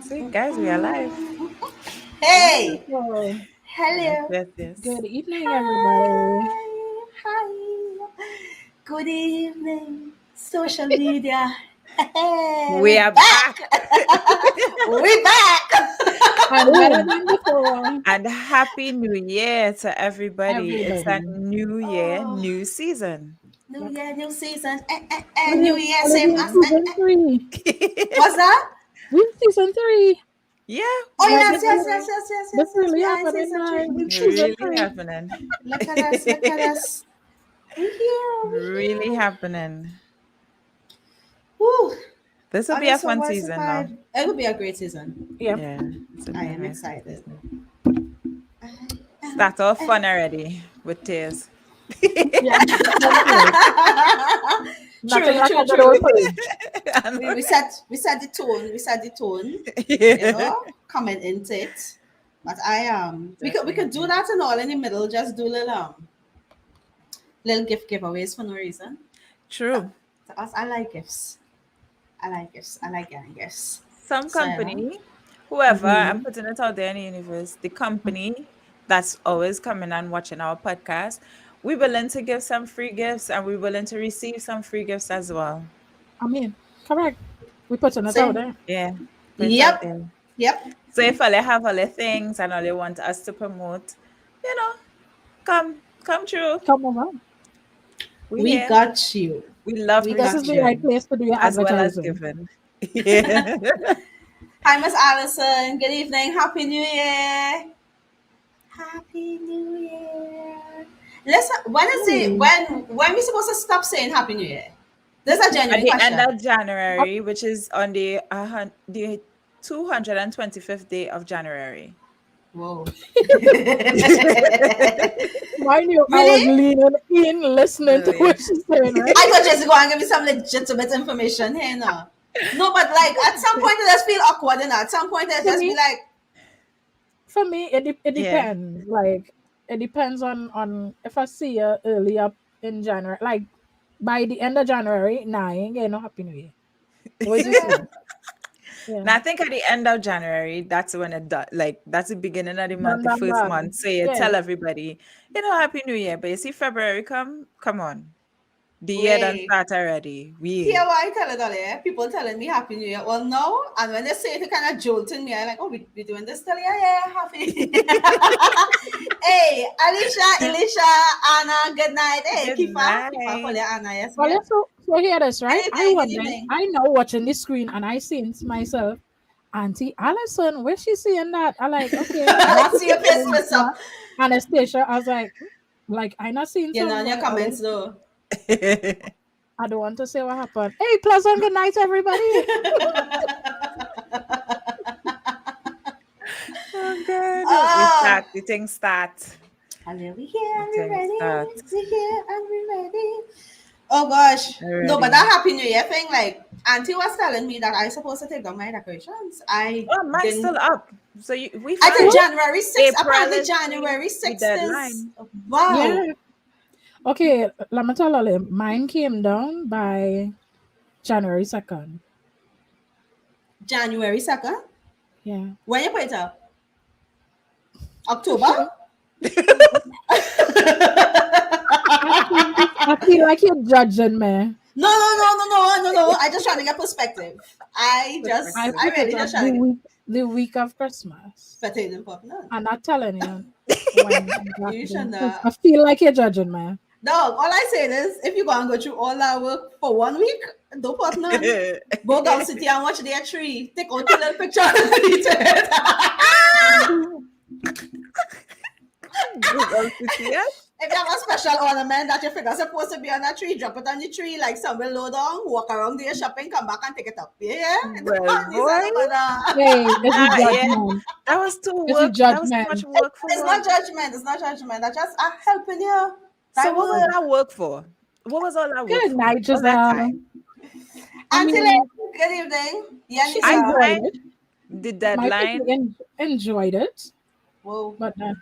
See, guys, we are live. Hey, Wonderful. Yes, hello. yes, yes. Good evening, everybody. Hi, hi. Good evening, social media. Hey, We we are back. back. We back. And better Oh, than before, and happy new year to everybody. It's a everybody. new year, Oh, new season. new Yep. year, new season. New We're, year, we're same in as. season three. What's that? We're in season three. Yeah, Oh we Like yes, this, yes, season yes, three. yes, yes, this yes, yes. really We are in happening season now. three. We're in season Really three. happening. Look at us. Look at us. We here. We Really here. happening. Woo. This will I'm be a just so fun well season now. surprised. It will be a great season. Yep. Yeah, it's a I very am nice excited. season. I am Start off fun already with tears. Yeah. That's right. Nothing True, like true, a good old true. purge. I We, know, we right? set we set the tone. We set the tone. You Yeah, know, coming into it. But I we could do definitely. that and all in the middle. Just do little gift giveaways for no reason. True. To us, I like gifts. I like gifts. I like getting gifts. Some So you know, company, whoever, I'm Mm-hmm. putting it out there in the universe, the company that's always coming and watching our podcast, we're willing to give some free gifts and we're willing to receive some free gifts as well. I mean, correct. We're putting it out say there. Yeah, put it out yep, there. yep. So if all they have all the things and all they want us to promote, you know, come true. Come on. We We here. got you. We love We This is got the you. right receiving place to do your as well as advertising. giving. Yeah. Hi, Miss Allison. Good evening. Happy New Year. Happy New Year. When is it Hey. when we supposed to stop saying Happy New Year? This is a At genuine the end question. of January, which is on the 225th day of January. Whoa. Mind you, I was Really? leaning in, listening to Yeah. what she's saying, right? I thought just go and give me some legitimate information here now. No, but like at some point it just feel awkward, and at some point it For just be me, like, it Yeah. depends. Like it depends on if I see you early up in January, like by the end of January, nah, I ain't getting no Happy New Year. What you yeah, say? Yeah, And I think at the end of January, that's when it does. Like that's the beginning of the month, done, the done, first done. month. So you Yeah, tell everybody, Happy New Year. But you see February come on. The year done wait. start already. Hear We what I tell it all, yeah? People telling me Happy New Year. Well, no. And when they say it, it kind of jolting me. I'm like, oh, we doing this still? Yeah, yeah, Happy. Hey, Alicia, Elisha, Anna, good night. Hey, good Kifa, call night. you Anna, yes, well, ma'am. so hear this, Good right? I evening, good wonder, evening. I know watching the screen, and I seen to myself, Auntie Allison, where she seeing that? I like, okay, that's See your face twist Anastasia. up. Anastasia. I was like I not seen You know, in your somewhere. comments, though. I don't want to say what happened. Hey, pleasant good night, everybody. Oh God. We Ah, start. The thing start. and then we here The and we thing ready. start. We here and we ready. Oh gosh. No, but Already. that Happy New Year thing, like Auntie was telling me that I supposed to take down my decorations. I Oh, mine's didn't. still up. So we I think fine. January 6th. April Apparently is January the 6th is deadline. wow. Yeah. Okay, let me tell you, mine came down by January 2nd. January 2nd. Yeah. When you put it up? October? Okay. I feel like you're judging me. No, no, no, no, no, no, no. I just trying to get perspective. I I Perspective. put it really up just trying to get the week of Christmas. potato pop. No. I'm not telling you when You should exactly. 'Cause not. I feel like you're judging me. Dog, all I say is if you go and go through all that work for 1 week, don't put none. Go down city and watch their tree. Take out your little picture and delete it. Google City, yes? If you have a special ornament that you figure supposed to be on a tree, drop it on the tree like somewhere low down, walk around there shopping, come back and take it up. Yeah? Well, He said boy, about that. Hey, this is yeah, judgment. that was too This is work. That was too much judgment. work for It's what? not judgment. It's not judgment. I just helping you. So That what was word. that work for? What was all that work Good for? night, All that Giselle. time. I Auntie mean, Lady, good evening. Yeah, she I Nisa. enjoyed find it. the My people deadline, enjoyed it, Whoa. but the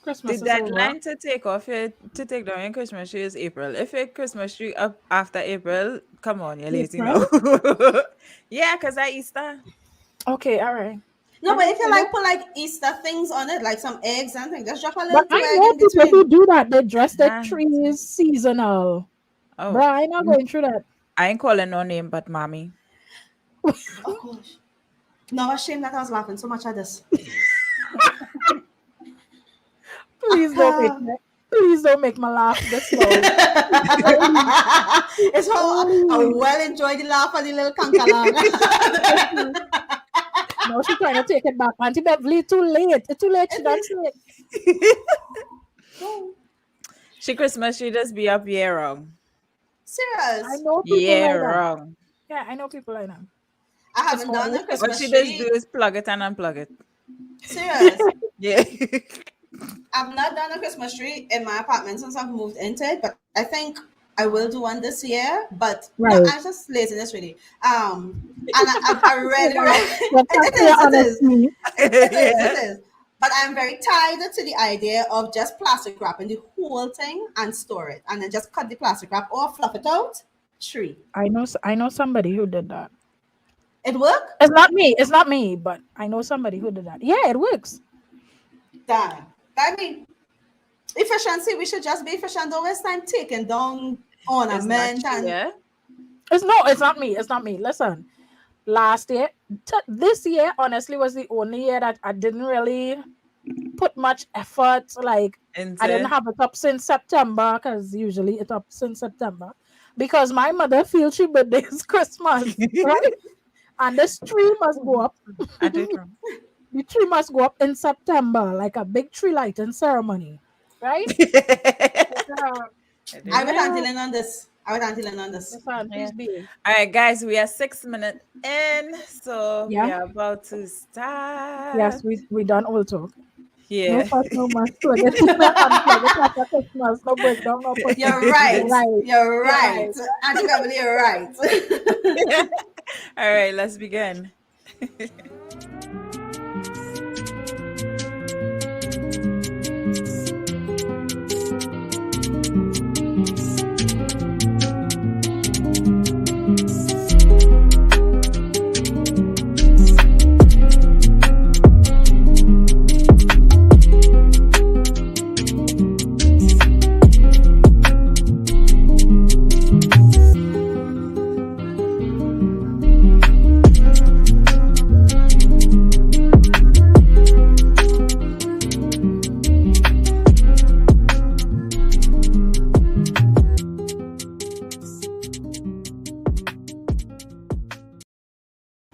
Christmas is over. deadline to take down your Christmas tree is April. If your Christmas tree up after April, come on, you're lazy now. April. Yeah, cause I Easter. Okay, all right. No, I but know, if you I know. like put like Easter things on it, like some eggs and things, just drop a But little two I egg know in people who between. do that. They dress their Nah. trees seasonal. Oh, Bruh, I'm not going through that. I ain't calling no name but mommy. Oh gosh. No, shame that I was laughing so much at this. Please don't make me. Please don't make me laugh this loud. Only, It's how I only. well enjoyed the laugh of the little kankalang. Now she's trying to take it back. Auntie Beverly, too late. It's too late. She done say it. No, She Christmas, she just be up year wrong. I serious. know people Yeah, like that. wrong. Yeah, I know people like that. I It's haven't done always a What Christmas she just do tree. is plug it and unplug it. Serious. Yeah. I've not done a Christmas tree in my apartment since I've moved into it, but I think I will do one this year. But no, I right. just laziness really. I really, Well, thanks for your it is, honesty. it Yeah. is. But I'm very tied to the idea of just plastic wrapping the whole thing and store it, and then just cut the plastic wrap or fluff it out. Tree. I know somebody who did that. It work? It's not me. It's not me, but I know somebody who did that. Yeah, it works. Damn. I mean, efficiency. We should just be efficient. Don't waste time taking down It's not ornament true, and yeah? It's not me. It's not me. Listen, last year, this year, honestly, was the only year that I didn't really put much effort. Like, I didn't Into have it up since September because usually it's up since September because my mother feels she birthday is Christmas, right? And this tree must go up. I do it wrong. The tree must go up in September, like a big tree lighting ceremony, right? Yeah. I do I it would wrong. Yeah. until on this. I would until on this. Listen, Yeah. please behave. All right, guys, we are 6 minutes in, so we Yeah. are about to start. Yes, we done all talk. No Yeah. fuss, no muss. Plug it, unplug it after Christmas. No breakdown, no pushing. You're right. You're right. You're You're right. right. Auntie Beverly, you're right. All right, let's begin.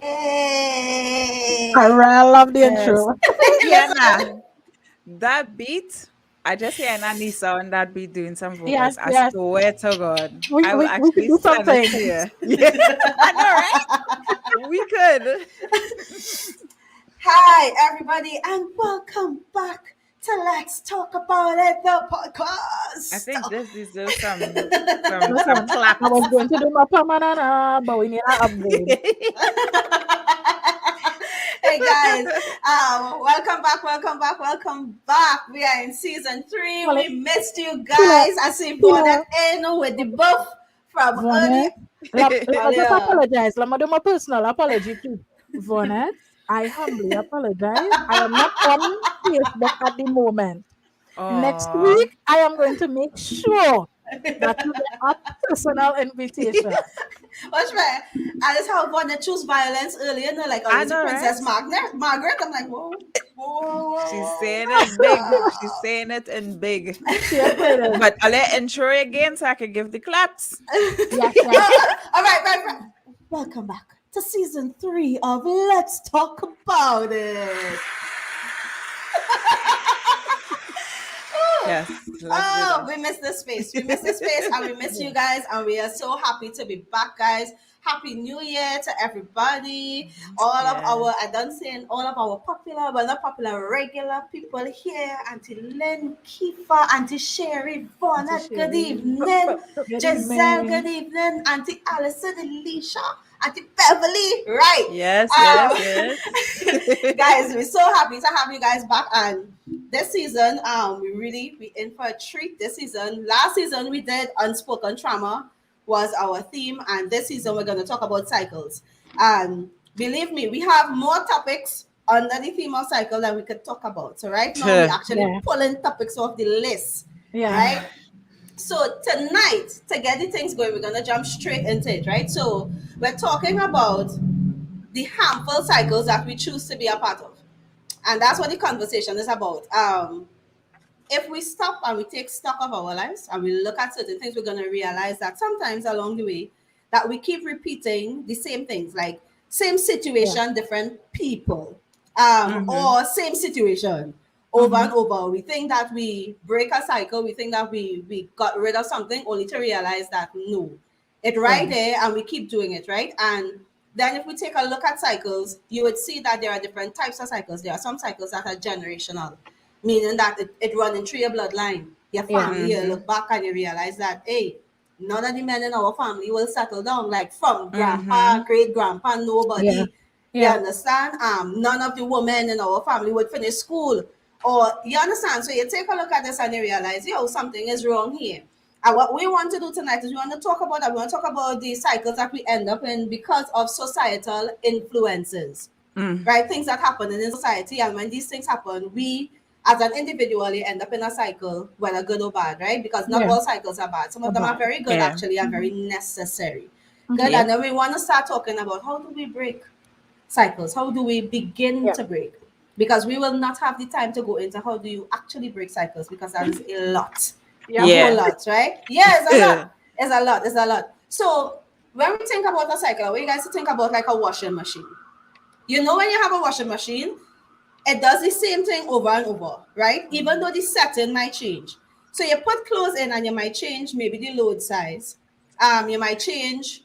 I Hey. really love the Yes. intro. Yeah, that beat, I just hear Anissa on that beat doing some Yes, vocals. I yes. swear to God. We, I will we, we could actually do send it something. to you. Yeah. I know, right? We could. Hi, everybody, and welcome back to Let's Talk About It, the I podcast. think this deserves some Listen, I was claps. going to do my permanent, but we need an upgrade. Hey guys, welcome back, welcome back, welcome back. We are in season 3. Well, We missed you Killer, guys. I see killer, Bonnet in with the buff from early. Vonnet. I just Earlier. apologize. Let me do my personal apology too. Vonnet, I humbly apologize. I am not on Facebook at the moment. Next Aw. week, I am going to make sure that you get a personal invitation. What's right? I just how Bonnet choose violence earlier, no, like I always know, Princess right? Margaret. I'm like, whoa, whoa, whoa, She's whoa, saying whoa. it big. She's saying it in big. She excited. But I'll let intro again so I can give the claps. Yes, yes. All right. Welcome back to season 3 of Let's Talk About It. Yes, let's do Oh, this. we missed this space. We missed this space, and we miss you guys. And we are so happy to be back, guys. Happy New Year to everybody. All of Yeah. our, I done saying all of our popular, but not popular, regular people here. Auntie Lynn, Kifa, Auntie Sherry, Bonnet, good evening. Good Giselle, evening. good evening. Auntie Allison, Alicia, Auntie Beverly, right? Yes, Um, yes. guys, we're so happy to have you guys back. And this season, we in for a treat this season. Last season we did unspoken trauma was our theme, and this season we're going to talk about cycles. believe me, we have more topics under the theme of cycle that we could talk about. So right now, we actually Yeah. pulling topics off the list, Yeah. right? So tonight, to get the things going, we're gonna jump straight into it, right? So we're talking about the harmful cycles that we choose to be a part of, and that's what the conversation is about. If we stop and we take stock of our lives and we look at certain things, we're going to realize that sometimes along the way that we keep repeating the same things, like same Yeah. situation, different people, Mm-hmm. or same situation over Mm-hmm. and over. We think that we break a cycle. We think that we got rid of something only to realize that no, it's right Yeah. there and we keep doing it, right? And then if we take a look at cycles, you would see that there are different types of cycles. There are some cycles that are generational, meaning that it runs into your bloodline, your Yeah. family. You Mm-hmm. look back and you realize that, hey, none of the men in our family will settle down. Like from grandpa, Mm-hmm. great grandpa, Yeah. nobody. You Yeah. understand? None of the women in our family would finish school. Or you understand? So you take a look at this and you realize, yo, something is wrong here. And what we want to do tonight is we want to talk about that. We want to talk about the cycles that we end up in because of societal influences, Mm. right? Things that happen in society. And when these things happen, we as an individual you end up in a cycle, whether good or bad, right? Because not Yeah. all cycles are bad. Some of them are About. very good Yeah. actually and very necessary. Good. Mm-hmm. And Yep. then we want to start talking about how do we break cycles? How do we begin Yeah. to break? Because we will not have the time to go into how do you actually break cycles because that is a lot. A Yep. whole Yeah. lot, right? Yeah, it's a lot. It's a lot. It's a lot. So when we think about a cycle, I want you guys to think about like a washing machine. You know, when you have a washing machine, it does the same thing over and over, right? Even though the setting might change. So you put clothes in and you might change maybe the load size. You might change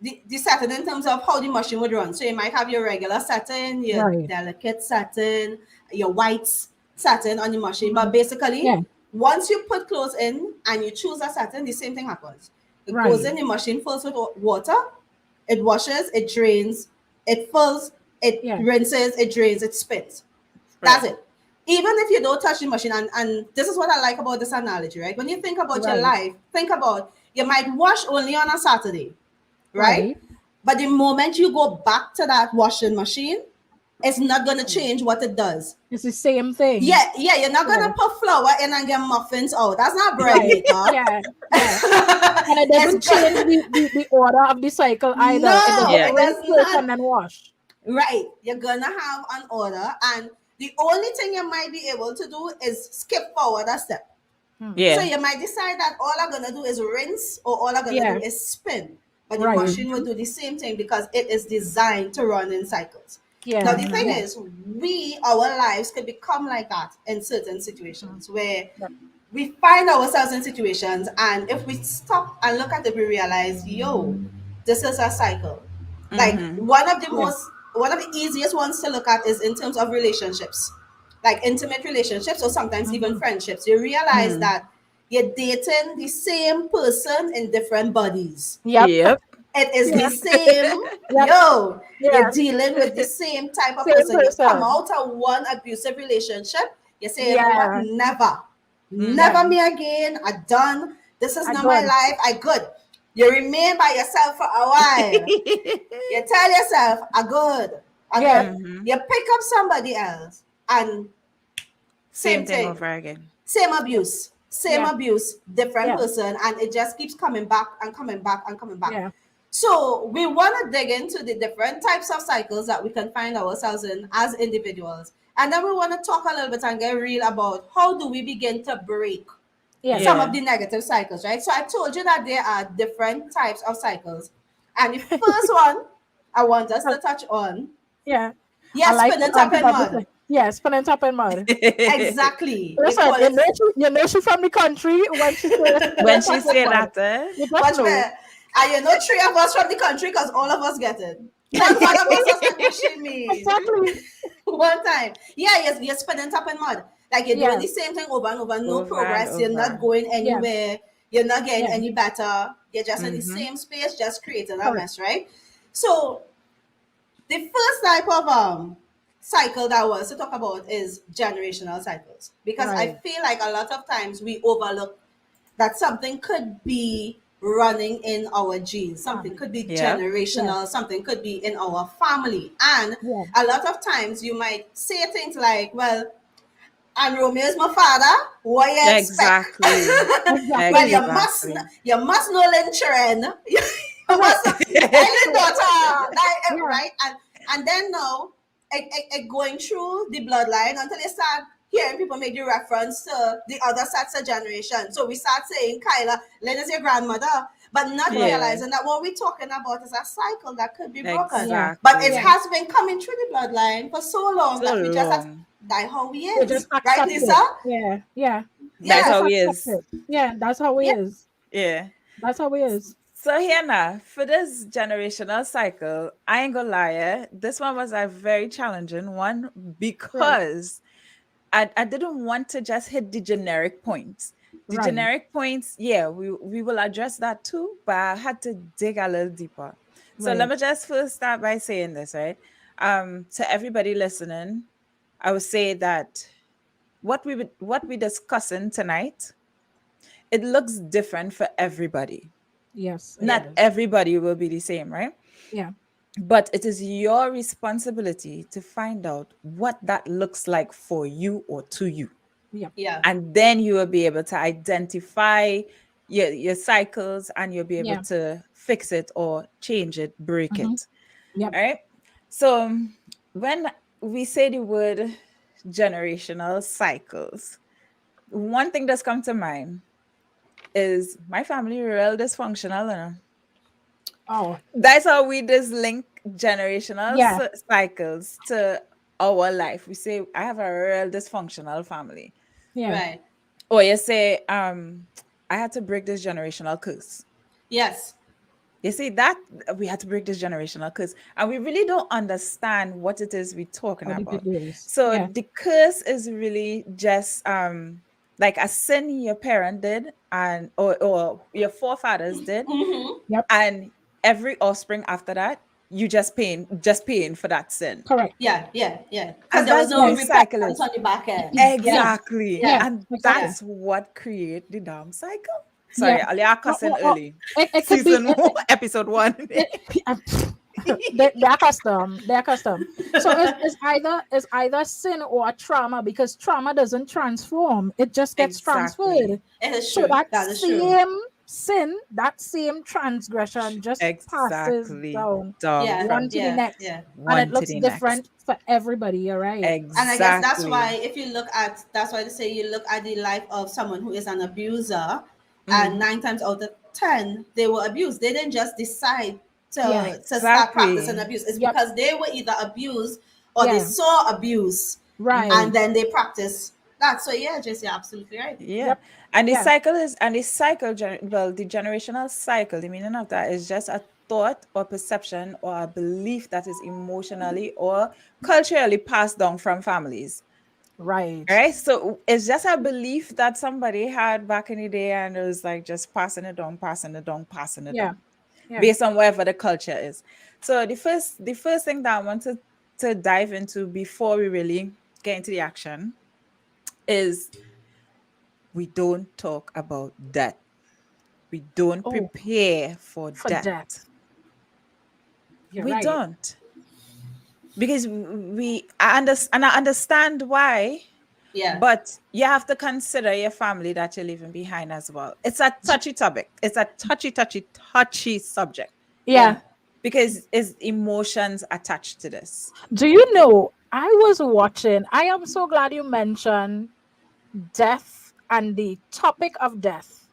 the setting in terms of how the machine would run. So you might have your regular setting, your Right. delicate setting, your whites setting on the machine. Mm-hmm. But basically, Yeah. once you put clothes in and you choose a setting, the same thing happens. It goes Right. in the machine, fills with water, it washes, it drains, it fills, it Yeah. rinses, it drains, it spins. That's Right. it. Even if you don't touch the machine, and this is what I like about this analogy, right? When you think about your Right. life, think about you might wash only on a Saturday, right? Right. But the moment you go back to that washing machine, it's not gonna Mm. change what it does. It's the same thing. Yeah, yeah, you're not Yeah. gonna put flour in and get muffins out. That's not bread Right. maker. Yeah. Yeah. And it It's doesn't change good. the order of the cycle either. It doesn't No, Yeah. it rinse does first not. and then wash. Right. You're gonna have an order, and the only thing you might be able to do is skip forward a step. Hmm. So Yeah. you might decide that all I'm gonna do is rinse or all I'm gonna do Yeah. is spin. But the Right. machine will do the same thing because it is designed to run in cycles. Now Yeah. the thing Mm-hmm. Yeah. is, our lives could become like that in certain Mm. situations where Yep. we find ourselves in situations, and if we stop and look at it, we realize, yo, this is a cycle. Like Mm-hmm. Yeah. one of the easiest ones to look at is in terms of relationships, like intimate relationships or sometimes even Mm-hmm. friendships. You realize Mm. that you're dating the same person in different bodies. Yep. Yep. It is the Yeah. same. Yep. Yo, you're Yes. dealing with the same type of Same person. You come person. out of one abusive relationship, you say, you know what? Yeah. Never. Yeah. Never me again. I done. This is I not my good. life. I good. You remain by yourself for a while. You tell yourself, I good. I Yeah. good. Mm-hmm. You pick up somebody else and Same same thing thing. over again. Yeah. Same Yeah. abuse, different Yeah. person, and it just keeps coming back and coming back and coming back. Yeah. So we want to dig into the different types of cycles that we can find ourselves in as individuals. And then we want to talk a little bit and get real about how do we begin to break some Yes. of Yeah. the negative cycles, right? So I told you that there are different types of cycles. And the first one I want us I- to touch on, Yeah. I yes, like spinning top in mud. yeah, spinning top in mud. Exactly. We Listen, call it, you know she from the country when she says When spinning she top in say mud. that, eh? You just watch me. know. And you know, three of us from the country because all of us get it. Not one of us is like, what she mean? Exactly. One time. Yeah, yes, you're spinning top in mud. Like you're doing Yeah. the same thing over and over, no Over and progress. You're not over. going Yeah. anywhere. You're not getting Yeah. any better. You're just in the Mm-hmm. same space, just creating a Correct. mess, right? So the first type of cycle that I was to talk about is generational cycles. Because I Right. feel like a lot of times we overlook that something could be running in our genes. Something could be Yeah. Yeah. generational, something could be in our family. And Yeah. a lot of times you might say things like, well, and Romeo is my father. What you expect? Exactly. Well, Exactly. Exactly. you must know Lynn Chen. You Correct. must know Eileen daughter. Yeah. Right? And then now it going through the bloodline until you start hearing people make the reference to the other sets of generation. So we start saying, Kyla, Lynn is your grandmother, but not Yeah. Yeah. realizing that what we're talking about is a cycle that could be broken. Yeah. But it Exactly. Yeah. has been coming through the bloodline for so long So that we just have to long. die how we We just is. Right, accept Lisa? it. Yeah. Yeah. We That's Yeah. just how he accept is. it. Yeah. That's how it Yeah. is. Yeah. That's how it is. So here now, for this generational cycle, I ain't gonna lie, this one was a very challenging one Right. because I didn't want to just hit the generic points. The Right. generic points, yeah, we will address that too, but I had to dig a little deeper. So let Right. me just first start by saying this, right? To everybody listening, I would say that what we discussing tonight, it looks different for everybody. Yes, it Not is. everybody will be the same, right? Yeah. But it is your responsibility to find out what that looks like for you or to you. Yeah. Yeah. And then you will be able to identify your cycles and you'll be able Yeah. to fix it or change it, break Mm-hmm. it. Yep. All right. So when we say the word generational cycles, one thing that's come to mind is my family real dysfunctional. Oh, That's how we just link generational yeah. cycles to our life. We say, I have a real dysfunctional family. Yeah. Right. Or you say, I had to break this generational curse. Yes. You see that we had to break this generational curse, and we really don't understand what it is we're talking What did about. it is? So Yeah. the curse is really just like a sin your parent did, and or your forefathers did, Mm-hmm. Yep. and every offspring after that, you just paying for that sin. Correct. Yeah. Yeah. Yeah. Because And there was that's what no the Yes. cycle repentance is. on the back end. Yeah. Yeah. Exactly. Yeah. Yeah. And Exactly. Yeah. that's what create the damn cycle. Yeah. Sorry, Ali, I cussing Or early. it could be Season one, episode one. they're accustomed. They're accustomed. So it's either sin or a trauma because trauma doesn't transform. It just gets Exactly. transferred. It is So true. that That is true. same sin, that same transgression just passes Exactly. down Down Yeah. one from to the Yeah. next. Yeah. And it one to looks the next. different for everybody. You're right. And I guess that's why Exactly. if you look at that's why they say you look at the life of someone who is an abuser, and Mm, 9 times out of 10 they were abused. They didn't just decide Yeah. to start practicing exactly. abuse. It's Yep. because they were either abused or they Yeah. saw abuse Mm-hmm. Right. and then they practice that. So yeah, Jesse, you're absolutely right. Yeah. Yep. And the Yeah. cycle is, and the cycle, well, the generational cycle, the meaning of that is just a thought or perception or a belief that is emotionally or culturally passed down from families. Right. Right? So it's just a belief that somebody had back in the day and it was like just passing it down, passing it down, passing it Yeah. down, Yeah. based on wherever the culture is. So the first thing that I wanted to dive into before we really get into the action is we don't talk about death. We don't Oh, prepare for for death. death. You're We right. don't. Because I understand why, Yeah. but you have to consider your family that you're leaving behind as well. It's a touchy topic. It's a touchy subject Yeah. Yeah. because it's emotions attached to this. Do you know? I was watching. I am so glad you mentioned death and the topic of death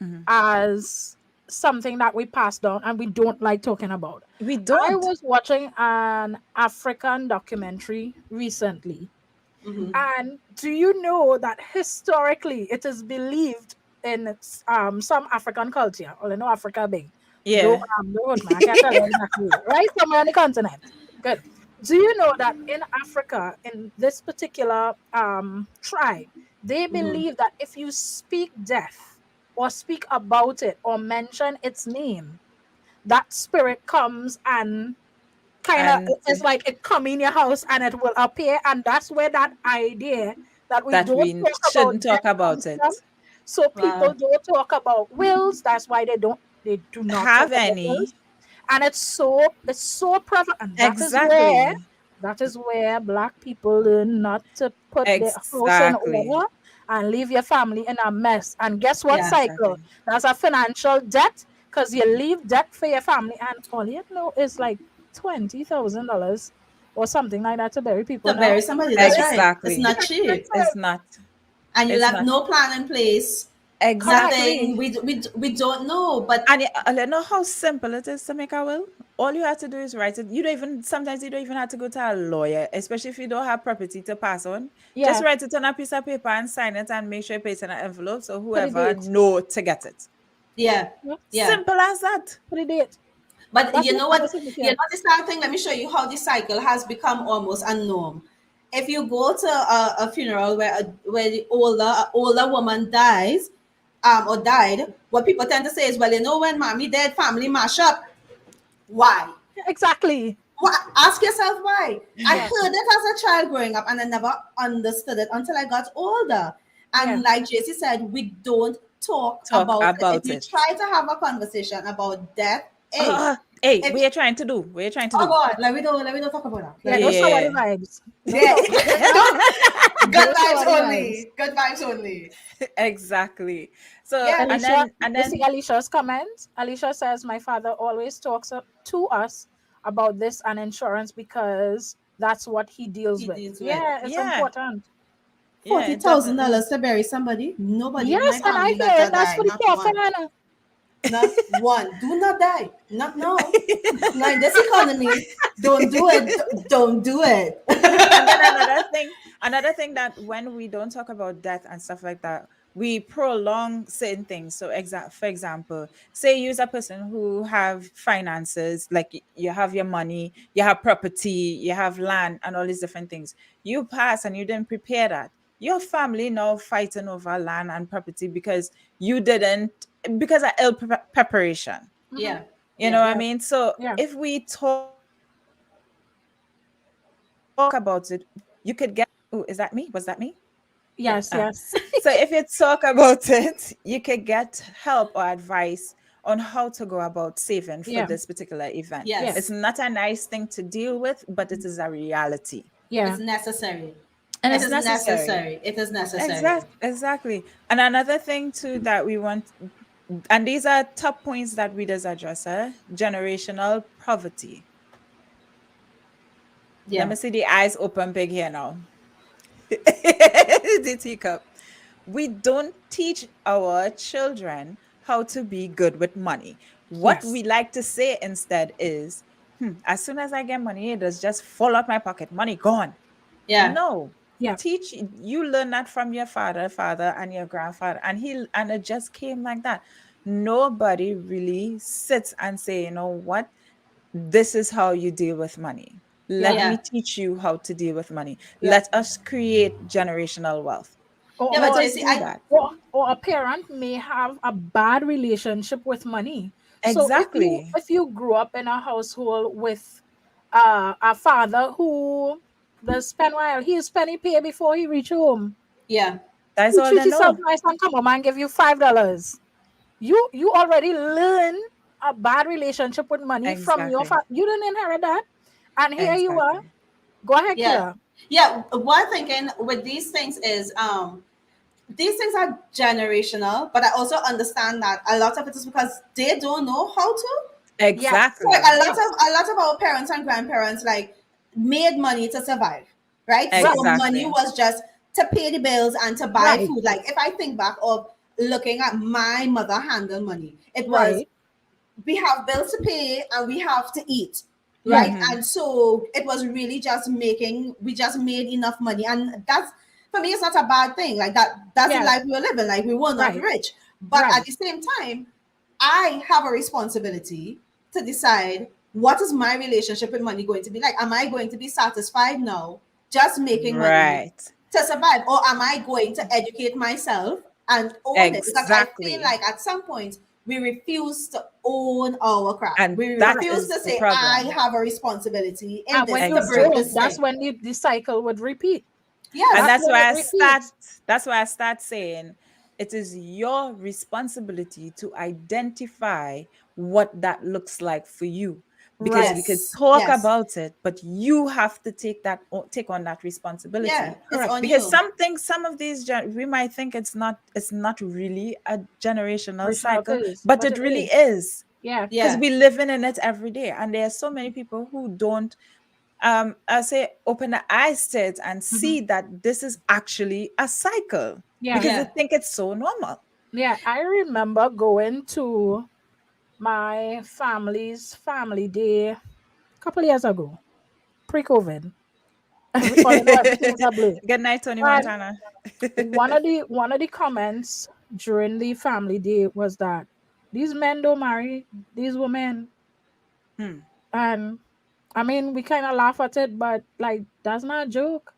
Mhm. as something that we pass down and we don't like talking about. We I don't. was watching an African documentary recently. Mm-hmm. And do you know that historically it is believed in some African culture, or know Africa big. Yeah. Don't hold me, I can't tell you exactly, right? Somewhere on the continent. Good. Do you know that in Africa, in this particular tribe, they Mm-hmm. believe that if you speak death or speak about it or mention its name, that spirit comes and kind of And it's like it come in your house and it will appear, and that's where that idea that we that don't we talk about shouldn't death talk about comes from. it. So people Wow. don't talk about wills. That's why they don't They do not talk have about bills. any. And it's so prevalent. And Exactly. that is where black people learn not to put their house in Exactly. order and leave your family in a mess. And guess what Yeah. cycle? Exactly. That's a financial debt because you leave debt for your family and all you know is like $20,000 or something like that to bury people To now. bury somebody, that's It's right. It's Exactly. not cheap. It's expensive. not. And you It's have not. no plan in place. Correct. Nothing. Exactly. We don't know. But And you know how simple it is to make a will? All you have to do is write it. You don't even, sometimes you don't even have to go to a lawyer, especially if you don't have property to pass on. Just Yeah. write it on a piece of paper and sign it and make sure you put it in an envelope so Put the whoever date. know to get it. yeah, Yeah. yeah. Simple as that. Put the date. But That's you it. know That's what? the You signature. know this kind of thing. Let me show you how this cycle has become almost a norm. If you go to a funeral where the older woman dies, or died, what people tend to say is, well, you know, when mommy dead, family mash up. Why? Yeah, exactly. Ask yourself why. I Yeah. heard it as a child growing up, and I never understood it until I got older. Yeah. And like JC said, we don't talk Talk about it. If about you it. try to have a conversation about death, hey, Hey, if what are you trying to do? What are you trying to oh do? God, let me don't talk about that. Let Yeah. me Don't don't talk sour about the Yeah. vibes. Don't yeah. so, Good don't vibes sour the vibes. only. Good vibes only. Exactly. So Yeah. Alicia, and you see then Alicia's comment? Alicia says, my father always talks to us about this and insurance because that's what he deals He with. deals with Yeah, it's yeah, important. yeah, $40,000 it definitely is. to bury somebody. Nobody in my Yes, and I family let hear it. that That's die. for the Not coffin, one. Anna. Not one. Do not die. Not now. Now in this economy, don't do it. Don't do it. And then another thing that when we don't talk about death and stuff like that, we prolong certain things. So for example, say you're a person who have finances, like you have your money, you have property, you have land and all these different things. You pass and you didn't prepare that. Your family now fighting over land and property because you didn't, because of ill preparation. Hmm. Yeah. You know Yeah. what I Yeah, mean? So yeah. if we talk about it, you could get. Oh, is that me? Was that me? Yeah. Yes, So yes. if you talk about it, you could get help or advice on how to go about saving for Yeah, this particular event. yeah, It's Yes. not a nice thing to deal with, but it is a reality. It's yeah, necessary. And It it's is necessary. necessary. It is necessary. Exactly. And another thing too that we want, and these are top points that readers address, generational poverty. Let Yeah. me see the eyes open big here now. The teacup. We don't teach our children how to be good with money. What yes. we like to say instead is, as soon as I get money, it does just fall out my pocket. Money gone. Yeah. No. Yeah, Teach you learn that from your father and your grandfather, and it just came like that. Nobody really sits and say, you know what, this is how you deal with money. yeah. Let me Yeah. teach you how to deal with money. Yeah. Let us create generational wealth. Or, Yeah, but Let or, us JC, do that. or a parent may have a bad relationship with money. So Exactly. if you grew up in a household with a father who does spend while he's penny pay before he reach home, yeah. That is he all treat they yourself know. nice and come home and give you $5. You already learn a bad relationship with money from your Exactly. father. You didn't inherit that, and here you are. Exactly. Go ahead, Yeah. Kira. Yeah. One thinking with these things is these things are generational, but I also understand that a lot of it is because they don't know how to. Yes, So like a Exactly. lot of yes, our parents and grandparents like made money to survive, right? So right, money Exactly. was just to pay the bills and to buy right, food. Like if I think back of looking at my mother handle money, it was right. we have bills to pay and we have to eat, right? Right. Mm-hmm. And so it was really just making, we just made enough money, and that's, for me, it's not a bad thing. Like that's the Yeah. life we were living. Like we were not Right. rich, but at Right. the same time, I have a responsibility to decide what is my relationship with money going to be like. Am I going to be satisfied now just making money Right. to survive, or am I going to educate myself and own it? Because I feel Exactly. like at some point we refuse to own our craft. And We that Correct. refuse is to the say I problem. have a responsibility in And this when you to bring don't, this Exactly. that's thing. when the cycle would repeat. And Yes, That's that's when why it I start repeats. that's why I start saying it is your responsibility to identify what that looks like for you. Because Right. we could Yes. talk Yes. about it, but you have to take on that Yeah. responsibility. It's Correct. on Because you. some of these we might think it's not really a generational Original cycle, case, but but it it really is. is, Yeah. because Yeah. we living in it every day, and there are so many people who don't I say open the eyes to it and Hmm. see that this is actually a cycle, Yeah. because they Yeah. think it's so normal. Yeah. I remember going to my family's family day a couple years ago, pre-COVID. All I know, everything is a blur. Good night, Tony And Montana. one of the comments during the family day was that these men don't marry these women. Hmm, And I mean, we kind of laugh at it, but like, that's not a joke.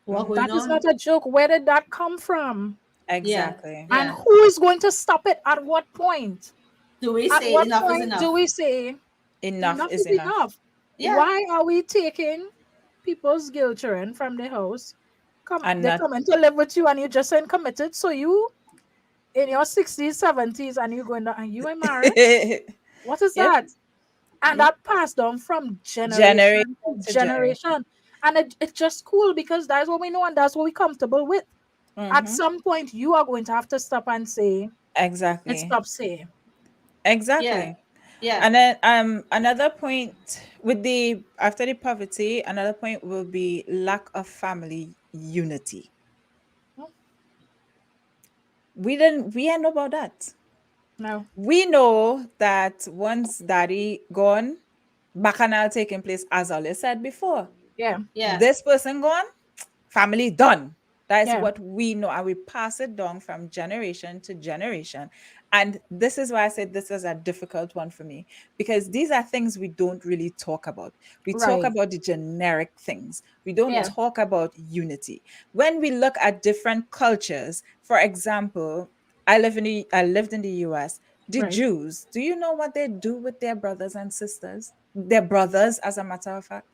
What mhm. going That is on? not a joke. Where did that come from? Yeah. Exactly. And Yeah. who is going to stop it? At what point? Do we At say what enough is point do enough? we say Enough enough is is enough. enough? Yeah. Why are we taking people's girl children from the house? And They not come in to live with you and you just ain't committed. So you in your 60s, 70s, and you going down and you ain't married? What is yep, that? And yep. that passed on from Generation generation to to generation. generation. And it's just cool because that's what we know and that's what we're comfortable with. At Hmm. some point, you are going to have to stop and say, let's Exactly. stop saying. Yeah. Exactly. Yeah. And then another point with the after the poverty, another point will be lack of family unity. "Hmm, We ain't know about that. no, We know that once daddy gone, bacchanal taking place, as I said before. yeah, Yeah. This person gone, family done. That is yeah, what we know, and we pass it down from generation to generation. And this is why I said this is a difficult one for me, because these are things we don't really talk about. We talk right, about the generic things, we don't yeah, talk about unity. When we look at different cultures, for example, I lived in the US. The right. Jews, do you know what they do with their brothers and sisters? Their brothers, as a matter of fact,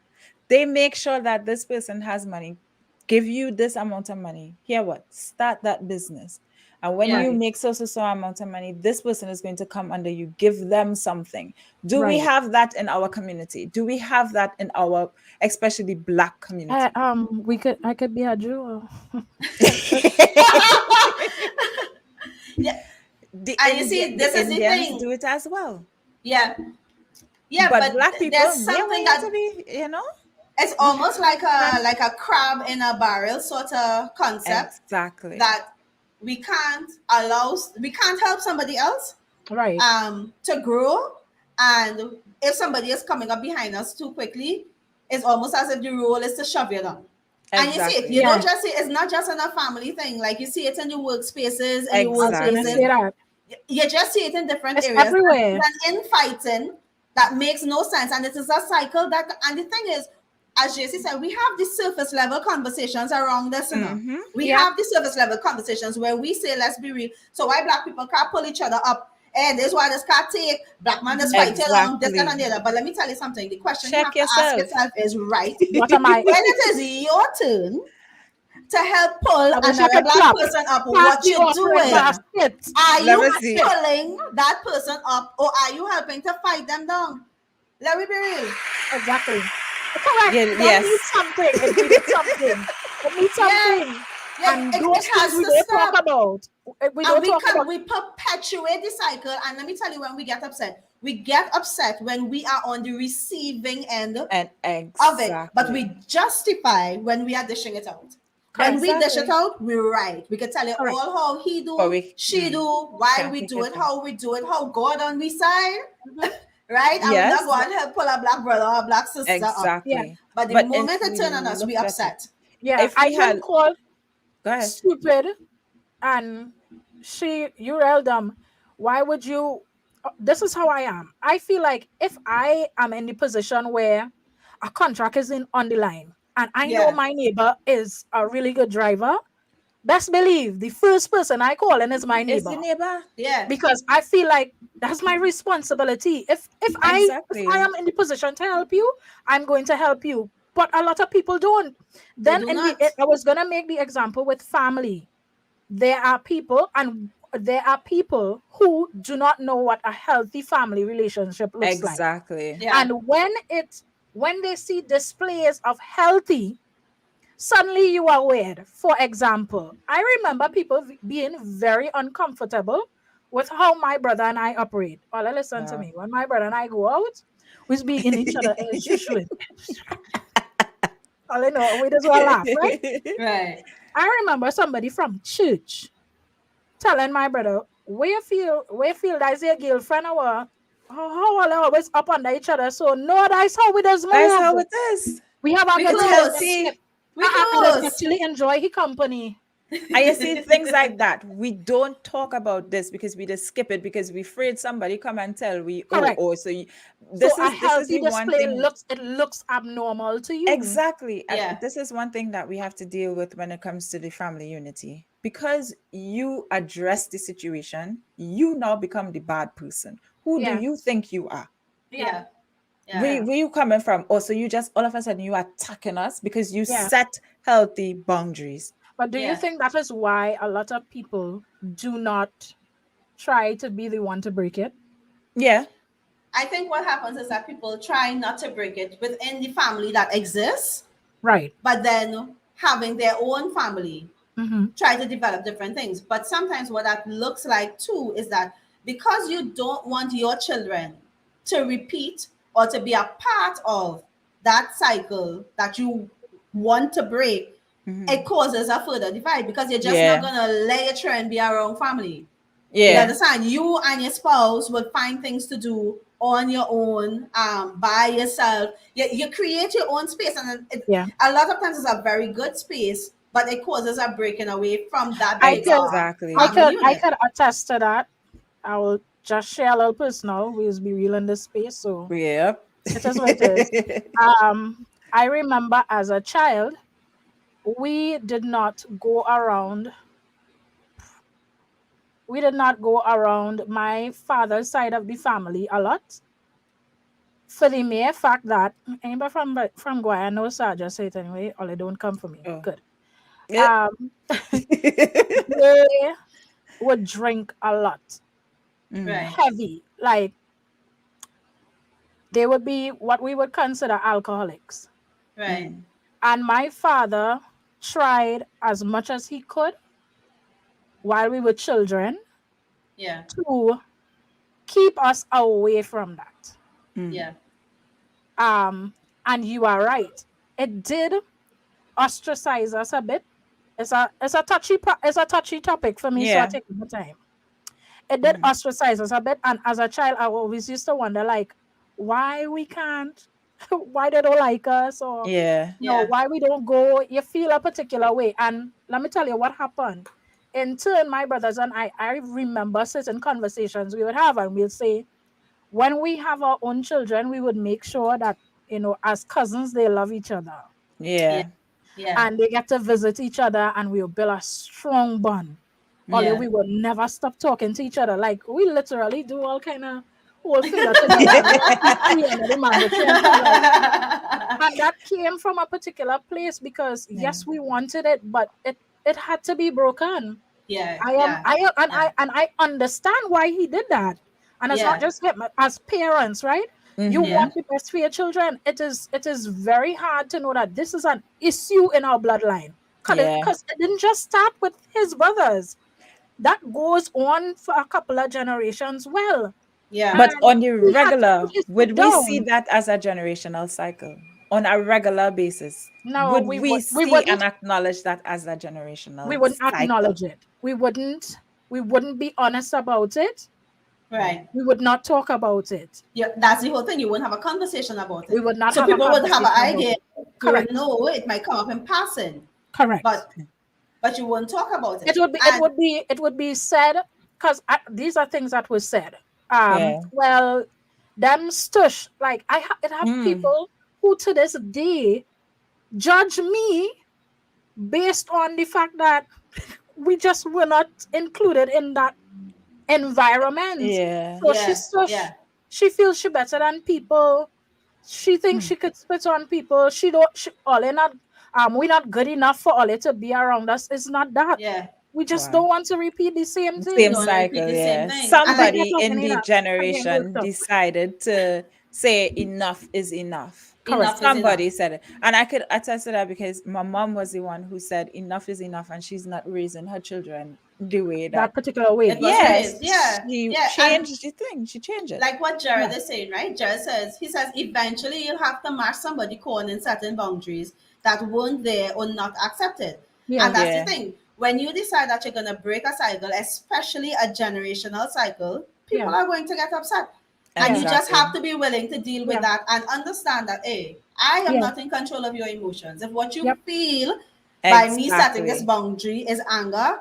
they make sure that this person has money, give you this amount of money. Here, what? Start that business. And when Yeah. you Right, make so amount of money, this person is going to come under you, give them something. Do we right. have that in our community? Do we have that in our, especially Black community? I could be a Jew. Yeah. the And you Indian, see, the this is the Indians thing. do it as well. Yeah. Yeah, But but Black there's people, they something want you that to be, it's We almost can't, like a crab in a barrel sort of concept exactly. that we can't help somebody else right, to grow, and if somebody is coming up behind us too quickly, it's almost as if the role is to shove you down. And you see it, you Exactly. don't yeah. just see it's not just in a family thing, like you see it in your workspaces, in your I was gonna workplaces. say Exactly. that You just see it in different it's areas. And everywhere. there's an infighting that makes no sense. And it is a cycle that, and the thing is, as JC said, we have the surface level conversations around this, you know. Hmm. We Yep, have the surface level conversations where we say, let's be real. So why black people can't pull each other up? And this is why this can't take, black man just mhm. fight along, this, that, and Exactly. the other. But let me tell you something. The question you Check have to ask yourself. yourself is right. What am I? When it is your turn to help pull I wish I another could black clap. person up, Pass what the you offering doing? basket. Are Let you me see. pulling that person up or are you helping to fight them down? Let me be real. Exactly. Correct. Yeah, That yes. needs something. It needs something. It needs Yeah, something. yeah, And it those things has we to don't talk stop. about. We And don't talk about. we perpetuate the cycle. And let me tell you when we get upset. We get upset when we are on the receiving end And of it, but we exactly. justify when we are dishing it out. When Correct. we dish it Exactly. out, we're right. We can tell you Correct. all how he But do, we she do, why can't we take do it it, back. how we do it, how God on we side, Mhm. right? And we're not Yes, going to help pull a black brother or a black sister up. Yeah. exactly. But the But if moment it we turn on us, we looked at it, upset. Yeah. if we I've been had, called go ahead. stupid and you tell them, why would you? This is how I am. I feel like if I am in the position where a contract is in on the line and I know Yeah, my neighbor is a really good driver, best believe the first person I call in is my Is the neighbor neighbor? yeah. because I feel like that's my responsibility. If I Exactly. am in the position to help you, I'm going to help you. But a lot of people don't. They Then do not. I was gonna make the example with family. there are people who do not know what a healthy family relationship looks like. Exactly. Yeah. And when they see displays of healthy, suddenly you are weird. For example, I remember people being very uncomfortable with how my brother and I operate. Or listen to Wow. me. When my brother and I go out, we be in each other as usual. All I know, we just want to laugh, right? Right. I remember somebody from church telling my brother, where feel that's your girlfriend or what? How are they always up under each other? So no, that's how we just That's move. how it is. We have a We good It's time. We just close. skip. healthy. We I just close. actually enjoy his company. And you see things like that. We don't talk about this because we just skip it because we afraid somebody come and tell we, oh, Correct. oh, so you, So a this is healthy the one display thing. looks abnormal to you. Exactly. And Yeah. this is one thing that we have to deal with when it comes to the family unity. Because you address the situation, you now become the bad person. Who do Yeah. you think you are? Yeah. Yeah. Yeah. Yeah. Where you coming from? Oh, so you just all of a sudden you are attacking us because you Yeah. set healthy boundaries. But do you Yeah. think that is why a lot of people do not try to be the one to break it? Yeah. I think what happens is that people try not to break it within the family that exists, Right. but then having their own family Mm-hmm. try to develop different things. But sometimes what that looks like too is that because you don't want your children to repeat or to be a part of that cycle that you want to break, Mhm. it causes a further divide because you're just not Yeah. gonna let your children be around family. You Yeah. understand? You and your spouse would find things to do on your own, by yourself. You create your own space, and Yeah. a lot of times it's a very good space, but it causes a breaking away from that I bigger could I Exactly. family could I unit. could attest to that. I will just share a little personal. We'll be real in this space, so Yep. it is what it is. I remember as a child, we did not go around we did not go around my father's side of the family a lot, for the mere fact that anybody from Guyana, so I just say it anyway, or they don't come for me. Oh. Good. Yeah. Um, they would drink a lot, Mm, Right, heavy. Like they would be what we would consider alcoholics. right. mm. And my father tried as much as he could while we were children Yeah, to keep us away from that. Mm. yeah, Um, and you are right. It did ostracize us a bit. It's a touchy topic for me, so I Yeah. take my time. It did Mhm. ostracize us a bit, and as a child, I always used to wonder, like, why we can't, why they don't like us, or Yeah. yeah, why we don't go. You feel a particular way, and let me tell you what happened. In turn, my brothers and I remember certain conversations we would have, and we'll say, when we have our own children, we would make sure that as cousins, they love each other yeah, Yeah. yeah, and they get to visit each other, and we'll build a strong bond. Although yeah. we will never stop talking to each other. Like we literally do all kind of whole finger together and the kiki and the mandatory and thing like. And that came from a particular place because Yeah. yes, we wanted it, but it had to be broken. Yeah, I am yeah, I am and yeah, I understand why he did that. And it's not yeah, just him as parents, right? You yeah, Mhm. want the best for your children. It is very hard to know that this is an issue in our bloodline. Yeah. Because it didn't just start with his brothers. That goes on for a couple of generations well. yeah. But And on the he had to put regular, his foot would we see down. that as a generational cycle? On a regular basis, No, would we we would we see and wouldn't acknowledge that as a we generational wouldn't cycle? acknowledge it. We wouldn't be honest about it. Yeah. Right. We would not talk about it. Yeah, that's the whole thing. You wouldn't have a conversation about We it. would not So have a people would have an conversation about idea. it. You would Correct. know it might come up in passing, Correct. but you wouldn't talk about It it. would be it And would be it would be said because these are things that was said. Yeah. Well, them stush. Like it have Mm. people who to this day judge me based on the fact that we just were not included in that environment. Yeah. So she yeah, stush. yeah, She feels she better than people. She thinks Hmm. she could spit on people. She don't. She, Ollie not. We're not good enough for Ollie to be around us. It's not that. yeah, We just Wow. don't want to repeat the same Same Don't thing. repeat cycle, the same yeah. thing. And If we like, get Somebody in talking the enough, again, we'll generation stop. decided to say enough is enough. Correct. enough is enough. Somebody said it. And I could attest to that because my mom was the one who said enough is enough, and she's not raising her children the way That that, particular way. It was yes, raised. Yeah. she Yeah. And changed the thing. She changed it. like what Jared Yeah. is saying, right? Jared says, he says, eventually you'll have to match somebody corn in certain boundaries that weren't there or not accepted. Yeah. And that's the Yeah, thing. When you decide that you're going to break a cycle, especially a generational cycle, people Yeah. are going to get upset. And Yeah. you just exactly. have to be willing to deal with Yeah. that and understand that, hey, I am Yeah. not in control of your emotions. If what you Yep. feel by me setting this Exactly. boundary is anger,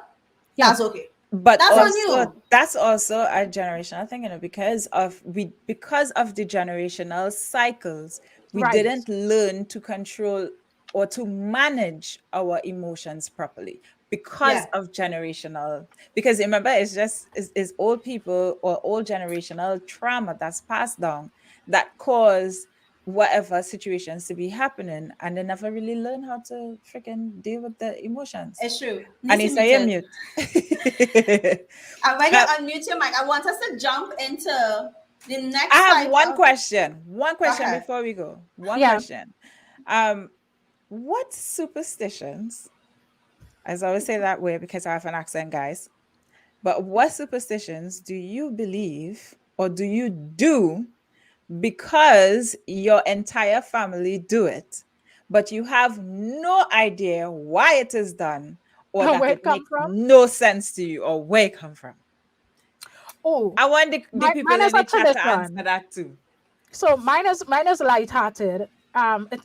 Yeah. that's okay. But That's on also you. that's also a generational thing, because of the generational cycles, we Right. didn't learn to control or to manage our emotions properly because Yeah. of generational, because remember, it's just is old people or old generational trauma that's passed down that cause whatever situations to be happening, and they never really learn how to freaking deal with the emotions. It's true. And Nisi it's a muted. mute. And when you Uh, unmute your mic, I want us to jump into the I next have type one of. question. One question Okay. before we go. One Yeah. question. Um, what superstitions? As I always say that way because I have an accent, guys. But what superstitions do you believe or do you do because your entire family do it, but you have no idea why it is done or that Where it it come makes from? no sense to you or where it come from? Oh, I want the mine people is in a the chat to answer tradition. that too. So mine is lighthearted.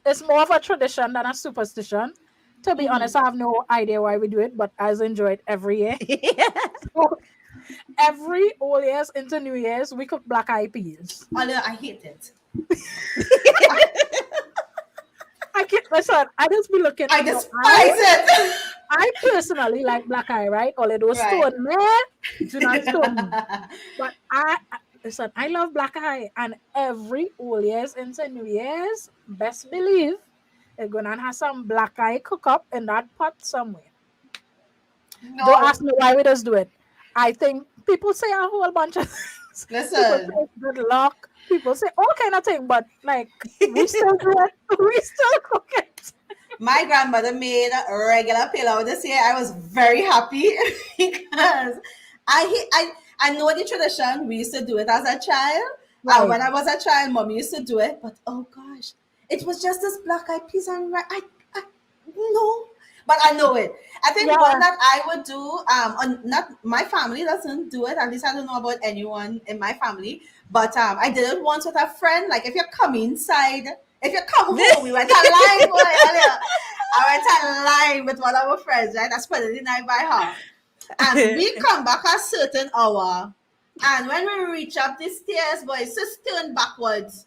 It's more of a tradition than a superstition. To be honest, I have no idea why we do it, but I enjoy it every year. So every Old Year's into New Year's, we cook black eyed peas. Although I hate it. I can't listen. I just be looking. I No, despise it. I personally like black eye, right? All of those Right. stone there do not stone me. But listen, I love black eye, and every Old Year's into New Year's, best believe they're gonna have some black eye cook up in that pot somewhere. Don't No. ask me why we just do it. I think people say a whole bunch of things. People say Listen. it's good luck. People say all kind of thing, but like we still do it. We still cook it. My grandmother made a regular pillow this year. I was very happy because I know the tradition. We used to do it as a child. Right. When I was a child, mom used to do it. But oh gosh, it was just this black eyed peas and I no. But I know it. I think Yeah. one that I would do, on not my family doesn't do it. At least I don't know about anyone in my family. But I did it once with a friend. Like if you come inside, if you come home, we went online boy, earlier. I went online with one of our friends, right? I spent the night by her. And we come back a certain hour. And when we reach up the stairs, boy, it's just turn backwards.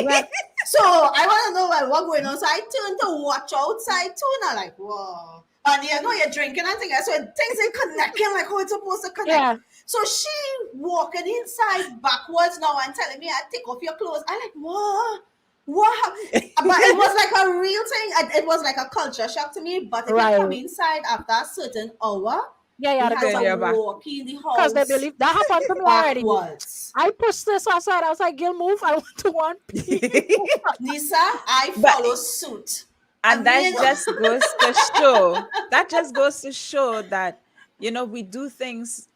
Right. So I want to know like what going on. So I turned to watch outside too. And I'm like, whoa. And you know you're drinking and things. So things ain't connecting like how it's supposed to connect. Yeah. So she walking inside backwards now and telling me I take off your clothes. I like, what? What? But it was like a real thing. It was like a culture shock to me. But if Right. you come inside after a certain hour, Yeah, you the have Turn go your to back. walk in the because they house believe that happened to me already. backwards. I pushed this outside. I was like, Gil, move. I want to one piece. Nisa, I But follow suit. and And you that know, just goes to show that we do things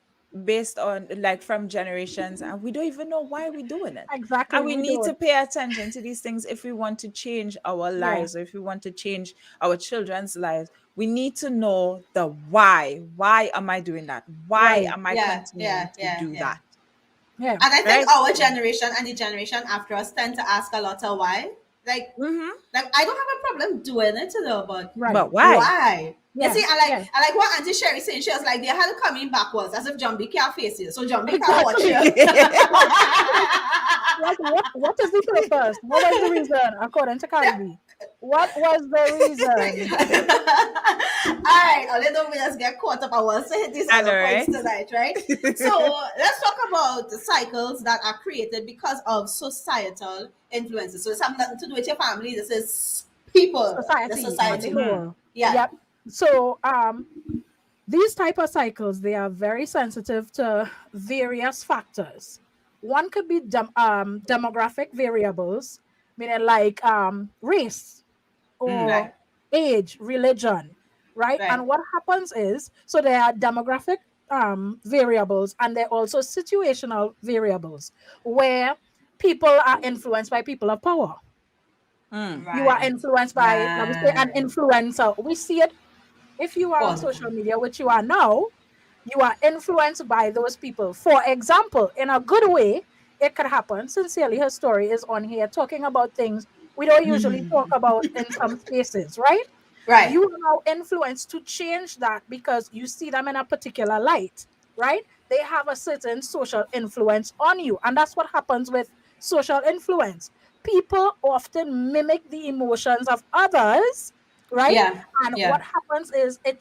based on like from generations, and we don't even know why we're doing it. Exactly. And we We need do to it. pay attention to these things if we want to change our Yeah. lives or if we want to change our children's lives. We need to know the why. Why am I doing that? Why Right. am I yeah, continuing yeah, to yeah, do yeah. that? Yeah. And I think Right? our generation and the generation after us tend to ask a lot of why. Like, Mm-hmm. like I don't have a problem doing it, but Right. But why? why? You Yeah. see, Yeah. I like what Auntie Sherry saying. She was like, they had to come in backwards as if Jumbie can't face you. So Jumbie can't watch Exactly. you. Like what is the purpose? What was the reason according to Cardi? What was the reason? All right, don't we just get caught up. I want to hit these I know, other points right? tonight, right? So let's talk about the cycles that are created because of societal influences. So it's have nothing to do with your family. This is people, the Society on the society. Mm-hmm. whole. Yeah. Yep. So These type of cycles, they are very sensitive to various factors. One could be demographic variables, meaning like race or Right. age, religion, right? Right. And what happens is, so there are demographic variables, and there are also situational variables where people are influenced by people of power. Mm. You are Right. influenced by, let me say, an Right. influencer. We see it if you are All on the social time. media, which you are now, you are influenced by those people. For example, in a good way, it could happen. Sincerely, her story is on here talking about things we don't usually talk about in some spaces, right? Right. You are now influenced to change that because you see them in a particular light, right? They have a certain social influence on you. And that's what happens with social influence. People often mimic the emotions of others, right? Yeah. And what Yeah. happens is it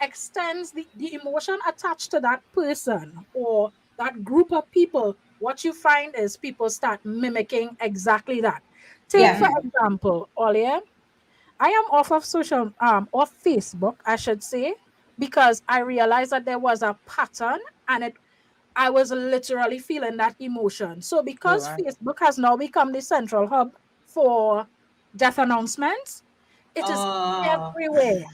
extends the emotion attached to that person or that group of people. What you find is people start mimicking exactly that. Take, for Yeah. Mm. example, Olia, I am off of off Facebook, I should say, because I realized that there was a pattern and I was literally feeling that emotion. So Oh, because wow. Facebook has now become the central hub for death announcements, it is Oh. everywhere.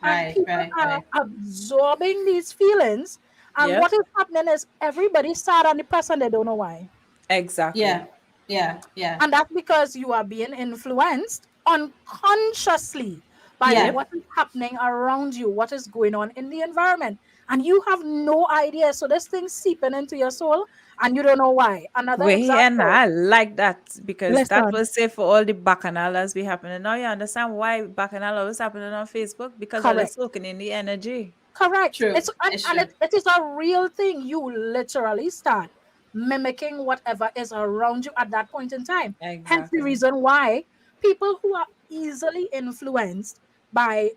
And Right. people Right. are Right. absorbing these feelings. And Yep. what is happening is everybody's sad and depressed and they don't know why. Exactly. Yeah. Yeah. Yeah. And that's because you are being influenced unconsciously by Yeah. Yep. what is happening around you, what is going on in the environment. And you have no idea. So this thing's seeping into your soul and you don't know why. Another We and example, I like that because that listen, was safe for all the bacchanal that's be happening. Now you understand why bacchanal was happening on Facebook because all it's correct. soaking in the energy. Correct. True. It's and, It's and true. it is a real thing. You literally start mimicking whatever is around you at that point in time. Hence the Exactly. reason why people who are easily influenced by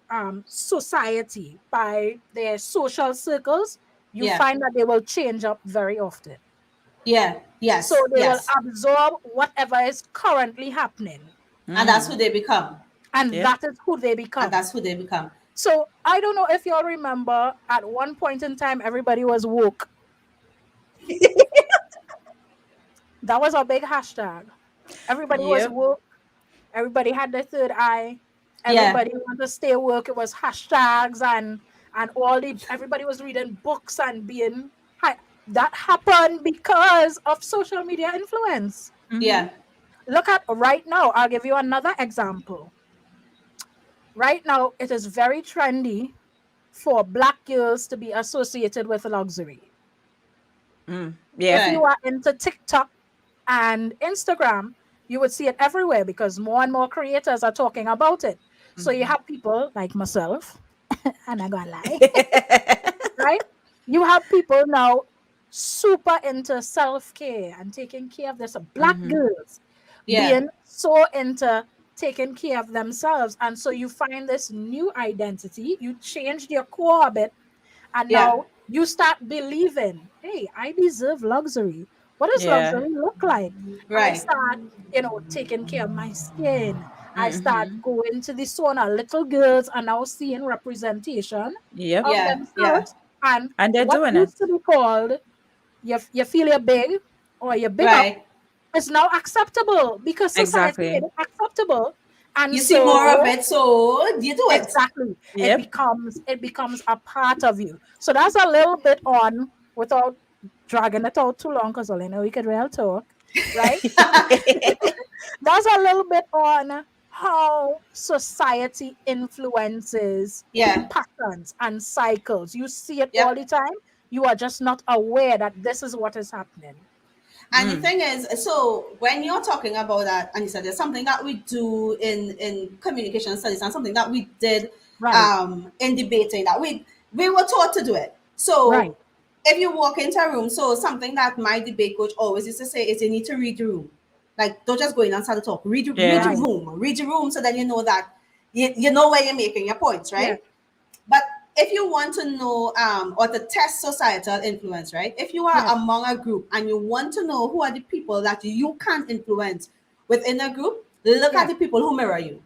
society, by their social circles, you Yeah. find that they will change up very often. Yeah. So Yes. they will Yes. absorb whatever is currently happening. And that's Mm. who they become. And Yep. that is who they And become. that's who they become. So I don't know if y'all remember at one point in time everybody was woke. That was a big hashtag. Everybody was Yep. woke. Everybody had their third eye. Yeah. Everybody wanted to stay woke. It was hashtags and all the everybody was reading books and being hi- that happened because of social media influence. Mm-hmm. Yeah. Look at right now. I'll give you another example. Right now, it is very trendy for black girls to be associated with luxury. Mm. If Yep. you Right. are into TikTok and Instagram, you would see it everywhere because more and more creators are talking about it. So you Mm-hmm. have people like myself, I'm not gonna lie, right? You have people now super into self-care and taking care of this. Black Mm-hmm. girls Yeah. being so into taking care of themselves. And so you find this new identity, you changed your core a bit, and Yeah. now you start believing, hey, I deserve luxury. What does Yeah. luxury look like? I Right. start, taking care of my skin. I start Mm-hmm. going to the sauna. Little girls are now seeing representation Yep. of Yeah. Yeah. themselves. And And they're what doing it. used to be called you feel you're big or you're big up Right. is now acceptable because society made Exactly. it acceptable. And You see more of so it, so you do it. exactly. It Yep. becomes a part of you. So that's a little bit on without dragging it out too long because all I know we could real talk, right? That's a little bit on how society influences Yeah. patterns and cycles. You see it all Yep. the time. You are just not aware that this is what is happening. And the Mm. thing is, so when you're talking about that, and you said there's something that we do in communication studies, and something that we did Right, in debating that we were taught to do it. right. So if you walk into a room, so something that my debate coach always used to say is you need to read the room. Like don't just go in and start to talk. Read Yeah. the Right. room. Read the room so then you know that you know where you're making your points, Yeah. right? But if you want to know or to test societal influence, right? If you are Yes. among a group and you want to know who are the people that you can influence within a group, look at Yes. the people who mirror you.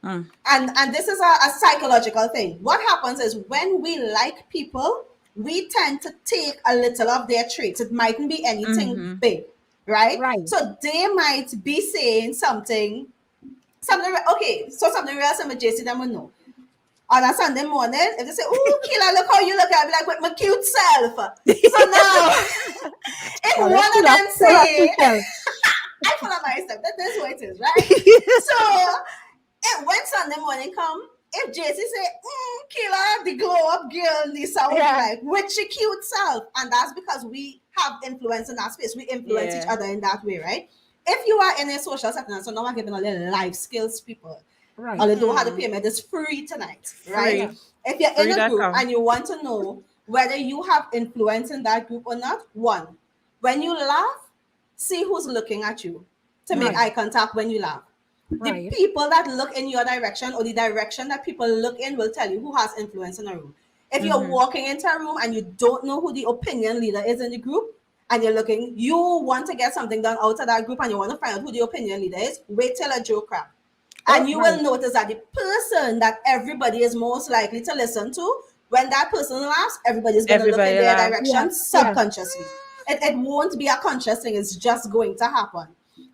And this is a psychological thing. What happens is when we like people, we tend to take a little of their traits. It mightn't be anything big, right? Right. So they might be saying something. Okay, so something real simple. JC them will know. On a Sunday morning, if they say, "Oh, Kila, look how you look," I'll be like, "With my cute self." So now, if Oh, one that's of them full of say, yourself. "I follow myself," that's what it is, right? So when Sunday morning come, if JC say, Kila, the glow up girl, Lisa will be Yeah. like, with your cute self. And that's because we have influence in that space. We influence each Yeah. other in that way, right? If you are in a social setting, and so now I'm giving all the life skills people, Right. all they don't have to pay me, it's free tonight, right? Yeah. Free. If you're in a group Free.com. and you want to know whether you have influence in that group or not, one, when you laugh, see who's looking at you to make Right. eye contact when you laugh. The Right. people that look in your direction or the direction that people look in will tell you who has influence in a room. If you're walking into a room and you don't know who the opinion leader is in the group and you're looking, you want to get something done out of that group and you want to find out who the opinion leader is, wait till a joke crap. And you Right. will notice that the person that everybody is most likely to listen to, when that person laughs, everybody's going to look in Everybody their laugh. Yeah. direction Yeah. subconsciously. It won't be a conscious thing, it's just going to happen.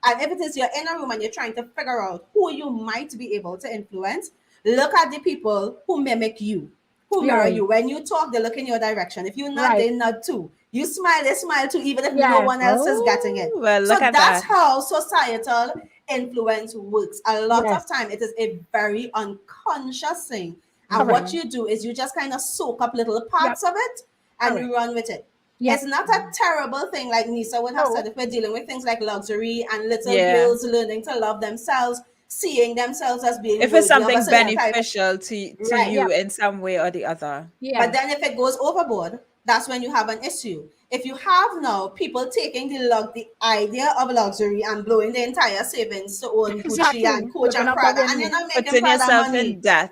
And if it is you're in a room and you're trying to figure out who you might be able to influence, look at the people who mimic you, who mirror Right. you. When you talk, they look in your direction. If you nod, Right. they nod too. You smile, they smile too, even if no Yeah. one else is getting it. Oh, well, So look at that's that. how societal influence works. A lot of Yes. time, it is a very unconscious thing. And what Correct. you do is you just kind of soak up little Yep. parts of it and Correct. you run with it. Yep. It's not a terrible thing, like Nisa would have No. said, if we're dealing with things like luxury and little Yeah. girls learning to love themselves, seeing themselves as being If it's worthy of a something certain type. beneficial to Right. you Yep. in some way or the other. But Yeah. then if it goes overboard, that's when you have an issue. If you have now people taking the idea of luxury and blowing the entire savings to own Gucci and Exactly. Coach Looking and up Prada, and again. you're not making Putting Prada yourself in money. death.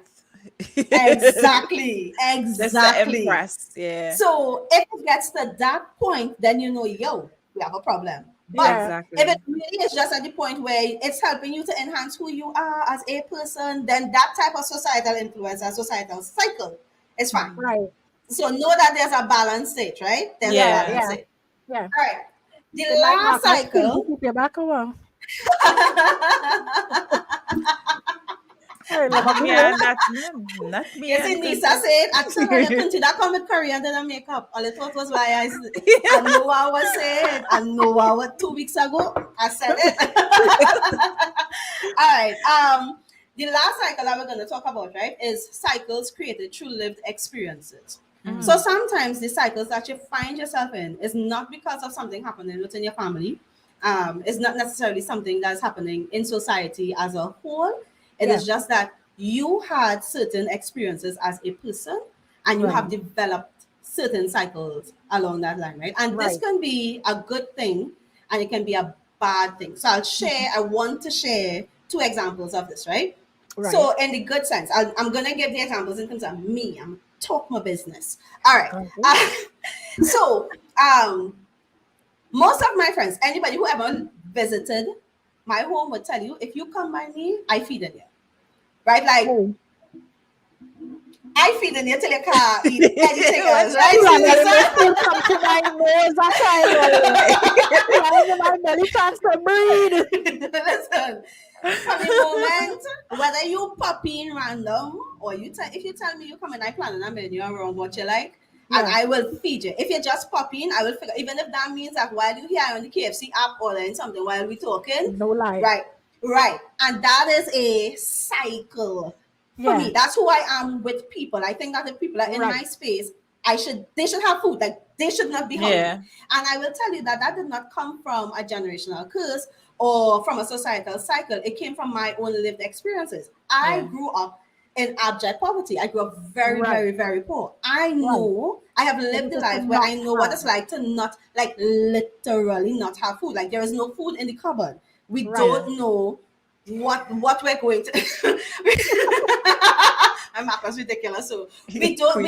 Exactly. Just to Exactly. impress. Yeah. So if it gets to that point, then you know, yo, we have a problem. But Yeah. if it Exactly. really is just at the point where it's helping you to enhance who you are as a person, then that type of societal influence and societal cycle is fine. Right. So know that there's a balance state, right? There's a Yeah. Yeah. balance Yeah. state. Yeah. All right. The Good night, last Marcus. Can you cycle. keep your back away? Hey, love a Not me girl. and that man. Not me You see, and Nisa Quinty. said, I said, all you continue that come with career and then I make up. All I thought was why I know what I was saying. I know what 2 weeks ago I said it. All right. The last cycle that we're going to talk about, right, is cycles created through lived experiences. So sometimes the cycles that you find yourself in is not because of something happening within your family. It's not necessarily something that's happening in society as a whole. It Yeah. is just that you had certain experiences as a person and you Right. have developed certain cycles along that line, right? And this Right. can be a good thing and it can be a bad thing. So I want to share two examples of this, right? Right. So in the good sense, I'm going to give the examples in terms of me. I'm talk my business. All right. Okay. So most of my friends, anybody who ever visited my home would tell you, if you come by me, I feed in you. Right? Like, Oh. I feed in you till you can't eat anything What's else, that? right? Well, Lisa? my food come to my nose. That's why my belly chance to breathe. Listen, from the moment, whether you pop in random or if you tell me you come and I plan on a menu around what you like, and Yeah. I will feed you. If you just pop in, I will figure, even if that means that while you here on the KFC app ordering something while we talking, No lie. right. And that is a cycle for Yeah. me. That's who I am with people. I think that if people are in Right. my space, they should have food. Like they should not be hungry. Yeah. And I will tell you that did not come from a generational curse or from a societal cycle. It came from my own lived experiences. I Yeah. grew up in abject poverty. I grew up very, Right. very, very poor. I know I have lived the Just to life where not I know what have. it's like to not, like, literally not have food. Like there is no food in the cupboard. We Right. don't know what we're going to. I'm Marcus ridiculous. So we don't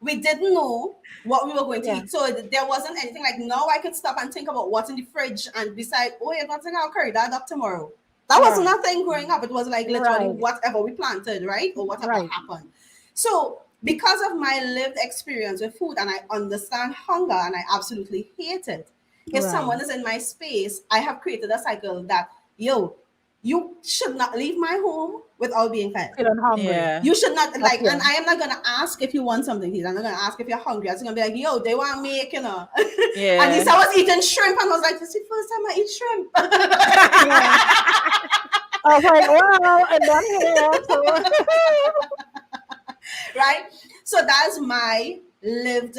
we didn't know what we were going to Yeah. eat. So there wasn't anything like now I could stop and think about what's in the fridge and decide, oh, you're going to have curry dad up tomorrow. That Yeah. wasn't a thing growing up. It was like literally Right. whatever we planted, right? Or whatever Right. happened. So, because of my lived experience with food, and I understand hunger and I absolutely hate it, if Right. someone is in my space, I have created a cycle that, yo, you should not leave my home without being fed. Feeling hungry. Yeah. You should not like, Okay. and I am not gonna ask if you want something to eat. I'm not gonna ask if you're hungry. I'm just gonna be like, yo, they want me, you know. And he Yeah. said I was eating shrimp, and I was like, this is the first time I eat shrimp. Yeah. I was like, wow, and then here. So Right? So that's my lived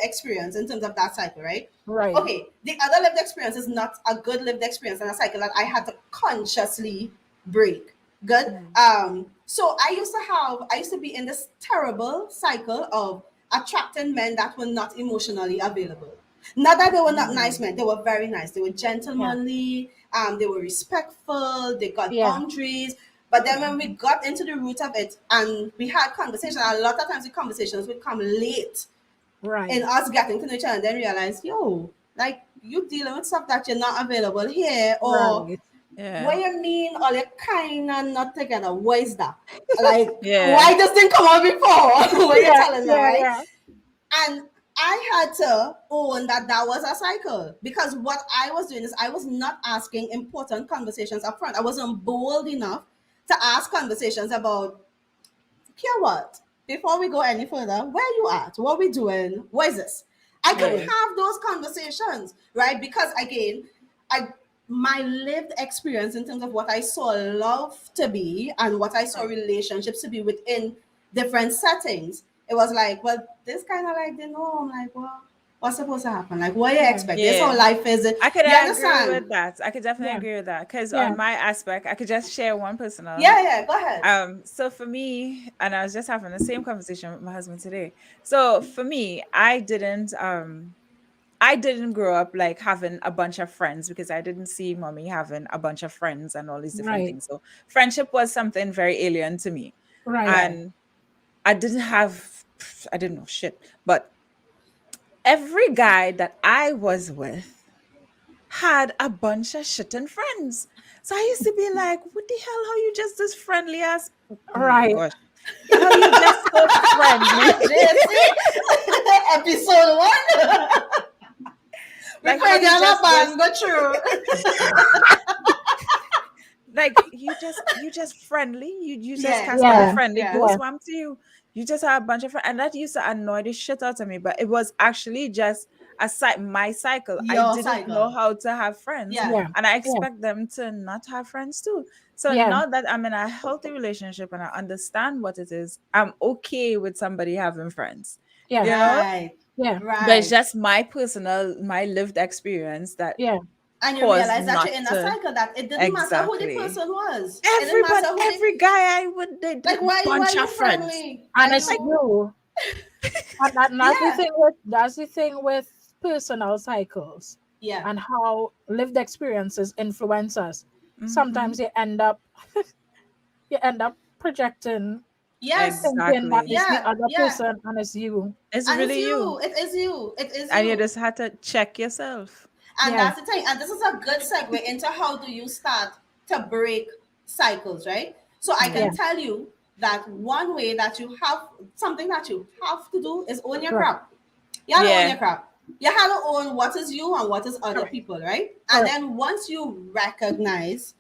experience in terms of that cycle, right? right. Okay, the other lived experience is not a good lived experience and a cycle that I had to consciously break. Good. Mm. So I used to be in this terrible cycle of attracting men that were not emotionally available. Not that they were not nice Mm. men, they were very nice. They were Yeah. gentlemanly, they were respectful, they got Yeah. boundaries. But then when we got into the root of it and we had conversation, a lot of times the conversations would come late Right. in us getting to know each other and then realize, yo, like you dealing with stuff that you're not available here, or Right. what Yeah. you mean, or you kind of not together. What is that? Like, Yeah. why this didn't come out before? What you're Yeah. telling me, Yeah. right? Yeah. And I had to own that that was a cycle because what I was doing is I was not asking important conversations up front. I wasn't bold enough to ask conversations about, here what? Before we go any further, where you at? What we doing? What is this? I couldn't Yeah. Right. have those conversations, right? Because again, I my lived experience in terms of what I saw love to be and what I saw relationships to be within different settings. It was like, well, this kind of like the norm. Like, well, what's supposed to happen? Like, what you Yeah. expect? This how Yeah. life is. I could You agree understand? with that. I could definitely Yeah. agree with that. Because Yeah. on my aspect, I could just share one personal. Yeah, yeah. Go ahead. So for me, and I was just having the same conversation with my husband today. So for me, I didn't grow up like having a bunch of friends because I didn't see mommy having a bunch of friends and all these different Right. things. So friendship was something very alien to me. Right. Right. And I didn't know shit. But every guy that I was with had a bunch of shitting friends. So I used to be like, what the hell? How you just this friendly ass? Oh my Right. gosh. How you just so friendly? JC, episode 1. We Like how played you on a just band, but true. like you just friendly. You just Yes, cast all the Yeah. friendly yeah. ghost Yeah. swam to you. You just have a bunch of friends. And that used to annoy the shit out of me. But it was actually just my cycle. I Your didn't know cycle. how to have friends. Yeah. Yeah. And I Yeah. expect them to not have friends too. So Yeah. now that I'm in a healthy relationship and I understand what it is, I'm okay with somebody having friends. Yeah. You know? Right. Yeah. But it's Right. just my lived experience that Yeah. And you caused realize that not you're in a to. cycle that it didn't matter who the Exactly. person was. It didn't matter who the Every guy I would date, like a why bunch you of friends. friendly? And Why it's Like, you you. And yeah. that's the thing with personal cycles Yeah. and how lived experiences influence us. mhm, Sometimes you end up projecting, Yes. thinking that exactly. it's the Yeah. other Yeah. person and it's you. It's And it's really you. you. It is you. It is And you you. just had to check yourself. And Yeah. that's the thing. And this is a good segue into how do you start to break cycles, right? So I Yeah. Yeah. can tell you that one way that you have something that you have to do is own your Correct. crap. You have to own Yeah. your crap. You have to own what is you and what is other Correct. people, right? And Correct. then once you recognize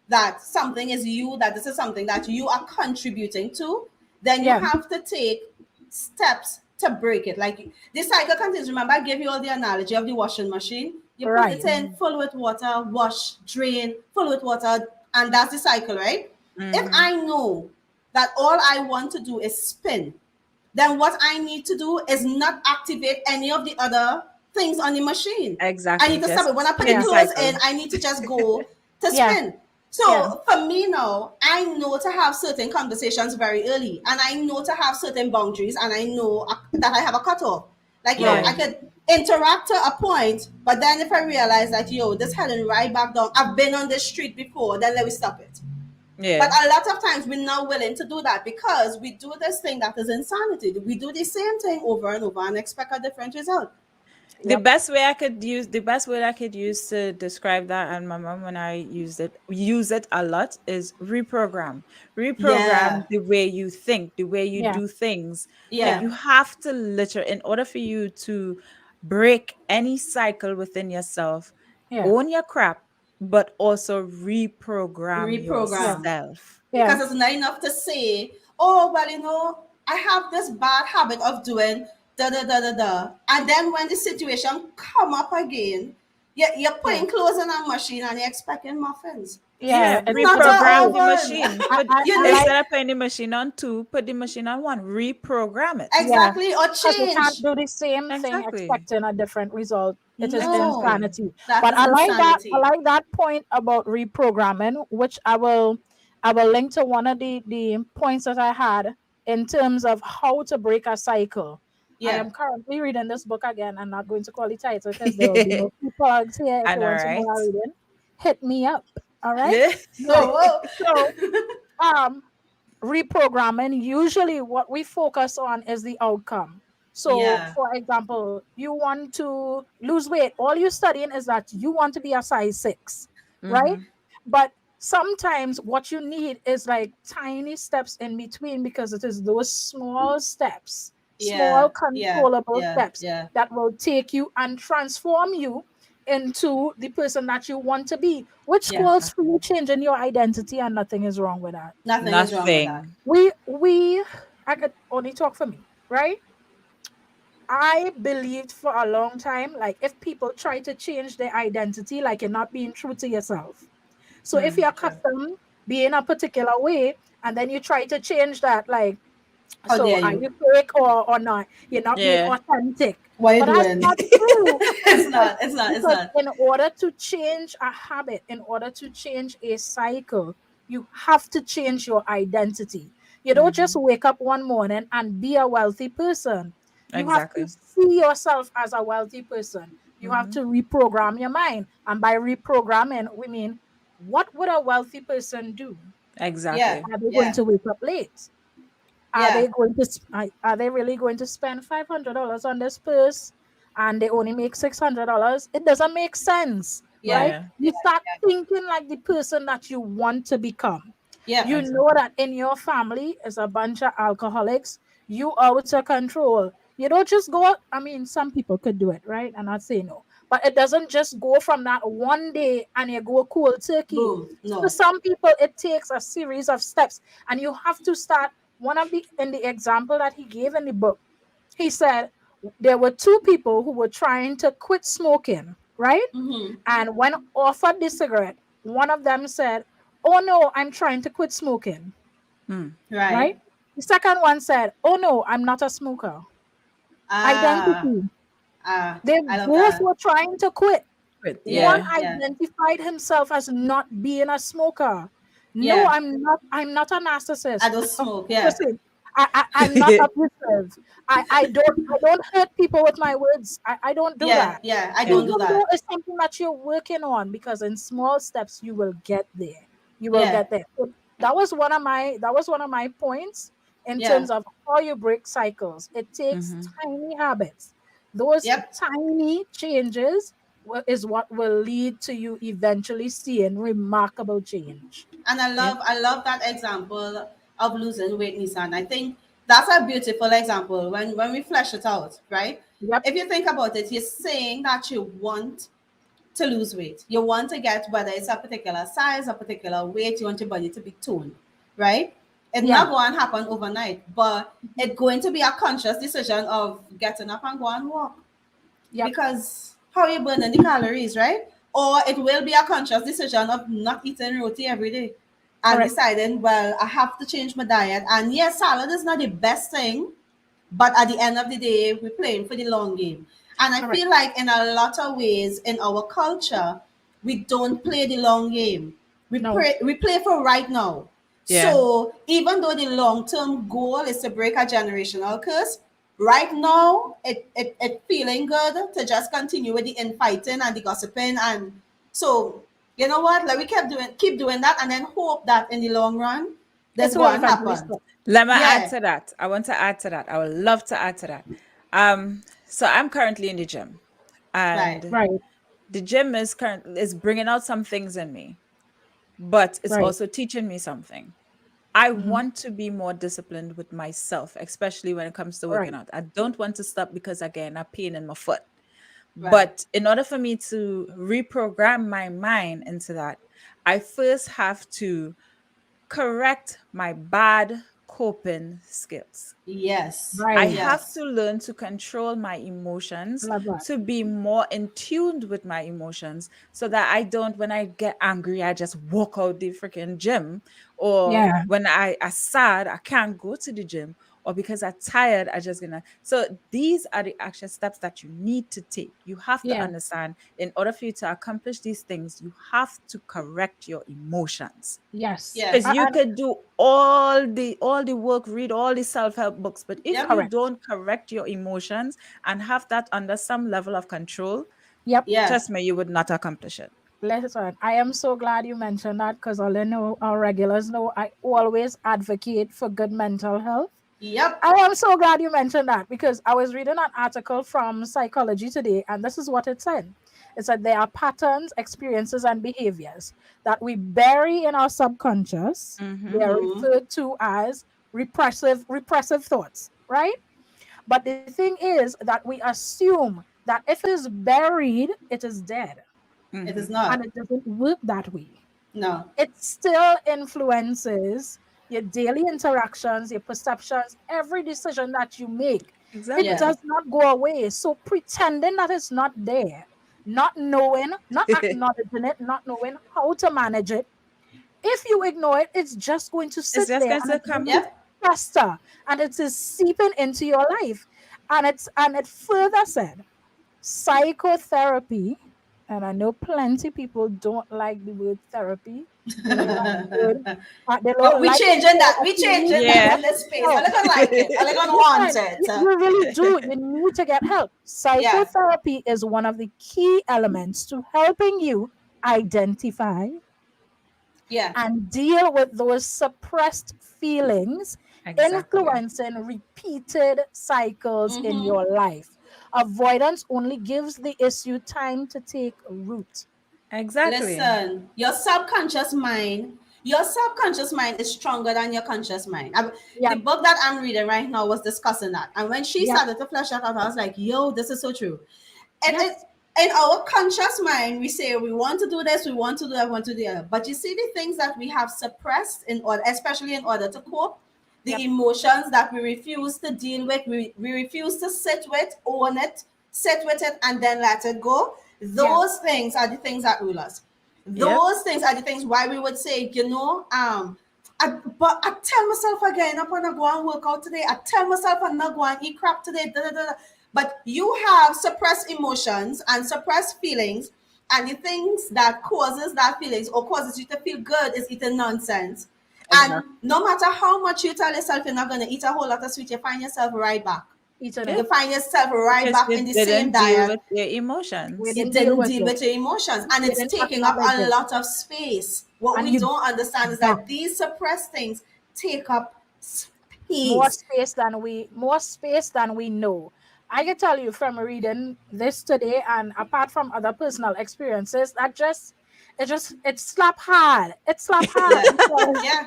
that something is you, that this is something that you are contributing to, then you Yeah. have to take steps to break it. Like this cycle continues. Remember, I gave you all the analogy of the washing machine. You put it Right. in, Mhm, full with water, wash, drain, full with water, and that's the cycle, right? If mhm. I know that all I want to do is spin, then what I need to do is not activate any of the other things on the machine. I Exactly. need to stop Just it. When I put the Yeah. spin clothes in, cycle. I need to just go to Yeah. spin. Yeah. So for me now, I know to have certain conversations very early, and I know to have certain boundaries, and I know that I have a cutoff. Like, yo, Yeah. I Right. could interact to a point, but then if I realize that, yo, this heading right back down, I've been on this street before, then let me stop it. But Yeah. a lot of times we're not willing to do that because we do this thing that is insanity. We do the same thing over and over and expect a different result. Yep. The best word I could use to describe that, and my mom when I use it a lot, is reprogram. Yeah. Reprogram the way you think, the way you Yeah. do things. Like Yeah. Yeah. you have to literally, in order for you to break any cycle within yourself, Yeah. own your crap, but also reprogram Yeah. Reprogram. yourself. Yeah. Because it's not enough to say, oh, well, I have this bad habit of doing da da da da da. And then when the situation come up again, you're Yeah. putting clothes in a machine and you're expecting muffins. Yeah. Yeah, Not a reprogram Exactly. the oven. machine. Put You I need like. instead of putting the machine on two, put the machine on one. Reprogram it. Yeah. exactly or Because you can't change. do the same thing Exactly. expecting a different result. It is No, Exactly. insanity. that But is I like that. I insanity. like that point about reprogramming, which I will link to one of the points that I had in terms of how to break a cycle. I Yeah. am currently reading this book again. I'm not going to call the title because there will be no free plugs here. If I you know, want some more right? reading, hit me up. All right. Yeah. So Whoa, so um reprogramming, usually what we focus on is the outcome. So yeah. for example, you want to lose weight, all you're studying is that you want to be a size 6, right? Mm-hmm. But sometimes what you need is like tiny steps in between, because it is those small steps, small Yeah. Yeah. controllable Yeah. steps Yeah. that will take you and transform you into the person that you want to be, which Yeah. calls for you Exactly. changing your identity, and nothing is wrong with that. Nothing is wrong with that. Nothing. We I could only talk for me, right? I believed for a long time, like if people try to change their identity, like you're not being true to yourself. So if you're True. accustomed being a particular way and then you try to change that, like, How so dare are you? you fake or not? You're not being Yeah. authentic. What are you But that's doing? not true. It's because not. It's not. It's because not. in order to change a habit, in order to change a cycle, you have to change your identity. You don't just Mm-hmm. wake up one morning and be a wealthy person. You have to Exactly. see yourself as a wealthy person. You have Mm-hmm. to reprogram your mind. And by reprogramming, we mean, what would a wealthy person do? Yeah. Exactly. Are they going Yeah. to wake up late? Are Yeah. they going to are they really going to spend $500 on this purse and they only make $600? It doesn't make sense, Yeah. right? Yeah. You start thinking like the person that you want to become. Yeah. You know Exactly. that in your family is a bunch of alcoholics, you out of control. You don't just go, I mean, some people could do it, right? And I'd say no. But it doesn't just go from that one day and you go cold turkey. Boom. For No. some people, it takes a series of steps. And you have to start one of the in the example that he gave in the book. He said there were two people who were trying to quit smoking, right? Mm-hmm. And when offered the cigarette, one of them said, "Oh no, I'm trying to quit smoking." Mm. Right? Right. The second one said, "Oh no, I'm not a smoker." Ah. Identity. Ah. They I love both that. were trying to quit. But One Yeah. yeah. Yeah. identified himself as not being a smoker. No, Yeah. I'm not a I narcissist. don't smoke. Yeah. Listen, I'm not abusive. I don't hurt people with my words. I don't do Yeah. that. Yeah. I don't Even do Mm-hmm. though that. it's something that you're working on, because in small steps you will get there. You will Yeah. get there. So that was one of my points in Yeah. terms of how you break cycles. It takes Mm-hmm. tiny habits. Those Yep. tiny changes is what will lead to you eventually seeing remarkable change. And Yeah. I love that example of losing weight, Nissan. I think that's a beautiful example when we flesh it out, right? Yep. If you think about it, you're saying that you want to lose weight. You want to get, whether it's a particular size, a particular weight, you want your body to be toned, right? It's not Yeah. going to happen overnight, but it's going to be a conscious decision of getting up and go and walk. Yep. Because how are you burning the calories, right? Or it will be a conscious decision of not eating roti every day and Correct. deciding, well, I have to change my diet. And yes, salad is not the best thing, but at the end of the day, we're playing for the long game. And I Correct. feel like in a lot of ways in our culture, we don't play the long game. No. We play for right now. Yeah. So even though the long term goal is to break a generational curse, right now it feeling good to just continue with the infighting and the gossiping. And so you know what? Like we keep doing that and then hope that in the long run It that's will going to eventually happen. stop. Let me add Yeah. to that. I want to add to that. I would love to add to that. So I'm currently in the gym. Right. And Right. the gym is bringing out some things in me, but it's Right. also teaching me something. I Hmm. want to be more disciplined with myself, especially when it comes to working Right. out. I don't want to stop because again, a pain in my foot. Right. But in order for me to reprogram my mind into that, I first have to correct my bad coping skills. Yes. I Right. have Yes. to learn to control my emotions, Love that. to be more in tuned with my emotions so that I don't, when I get angry, I just walk out the freaking gym. Or Yeah. when I sad, I can't go to the gym. Or because I'm tired, I just gonna. So these are the action steps that you need to take. You have to Yeah. understand in order for you to accomplish these things, you have to correct your emotions. Yes. Because Yes. you could do all the work, read all the self-help books, but if Yep. you Correct. don't correct your emotions and have that under some level of control, Yep. Yeah. trust me, you would not accomplish it. Listen, I am so glad you mentioned that because all I know, our regulars know, I always advocate for good mental health. Yep. I am so glad you mentioned that because I was reading an article from Psychology Today, and this is what it said. It said there are patterns, experiences, and behaviors that we bury in our subconscious. They Mm-hmm. are Mm-hmm. referred to as repressive thoughts, right? But the thing is that we assume that if it is buried, it is dead, It is Mm-hmm. and not. it doesn't work that way. No. It still influences your daily interactions, your perceptions, every decision that you make. It Exactly. Yeah. does not go away. So pretending that it's not there, not knowing, not acknowledging it, not knowing how to manage it. If you ignore it, it's just going to It's sit just there going and to it's going come. to Yep. fester and it is seeping into your life. And it further said psychotherapy, and I know plenty people don't like the word therapy. They don't like the word, they But don't we like the changing word that. We changing affiliation that Yeah. in with this space. I help. gonna like it. I gonna want Listen, it. you really do. You need to get help. Yeah. Psychotherapy is one of the key elements to helping you identify Yeah. and deal with those suppressed feelings Exactly. influencing repeated cycles in Mm-hmm. your life. Avoidance only gives the issue time to take root. Exactly. Listen, your subconscious mind is stronger than your conscious mind. The Yep, book that I'm reading right now was discussing that. And when she yep, started to flesh that out, I was like, yo, this is so true. And yes, in our conscious mind, we say we want to do this, we want to do that, we want to do that. But you see the things that we have suppressed in order, especially in order to cope, the yep, emotions that we refuse to deal with, we refuse to sit with, own it, sit with it, and then let it go. yeah, Those things are the things that rule us. Yep. Those things are the things why we would say, but I tell myself again, I'm gonna go and work out today. I tell myself I'm not going to eat crap today. Da, da, da, da. But you have suppressed emotions and suppressed feelings, and the things that causes that feelings or causes you to feel good is eating nonsense. And exactly. no matter how much you tell yourself you're not gonna eat a whole lot of sweet, you find yourself right back. Eating Yeah. You it. find yourself right Because back you in the same didn't deal diet. with your We emotions. You didn't deal didn't with deal it. with your emotions, and We it's didn't taking up acknowledge a it. lot of space. What And we you don't understand is back that these suppressed things take up more space. space than we know. I can tell you from reading this today and apart from other personal experiences that it slap hard. It slap hard Yeah, because yeah,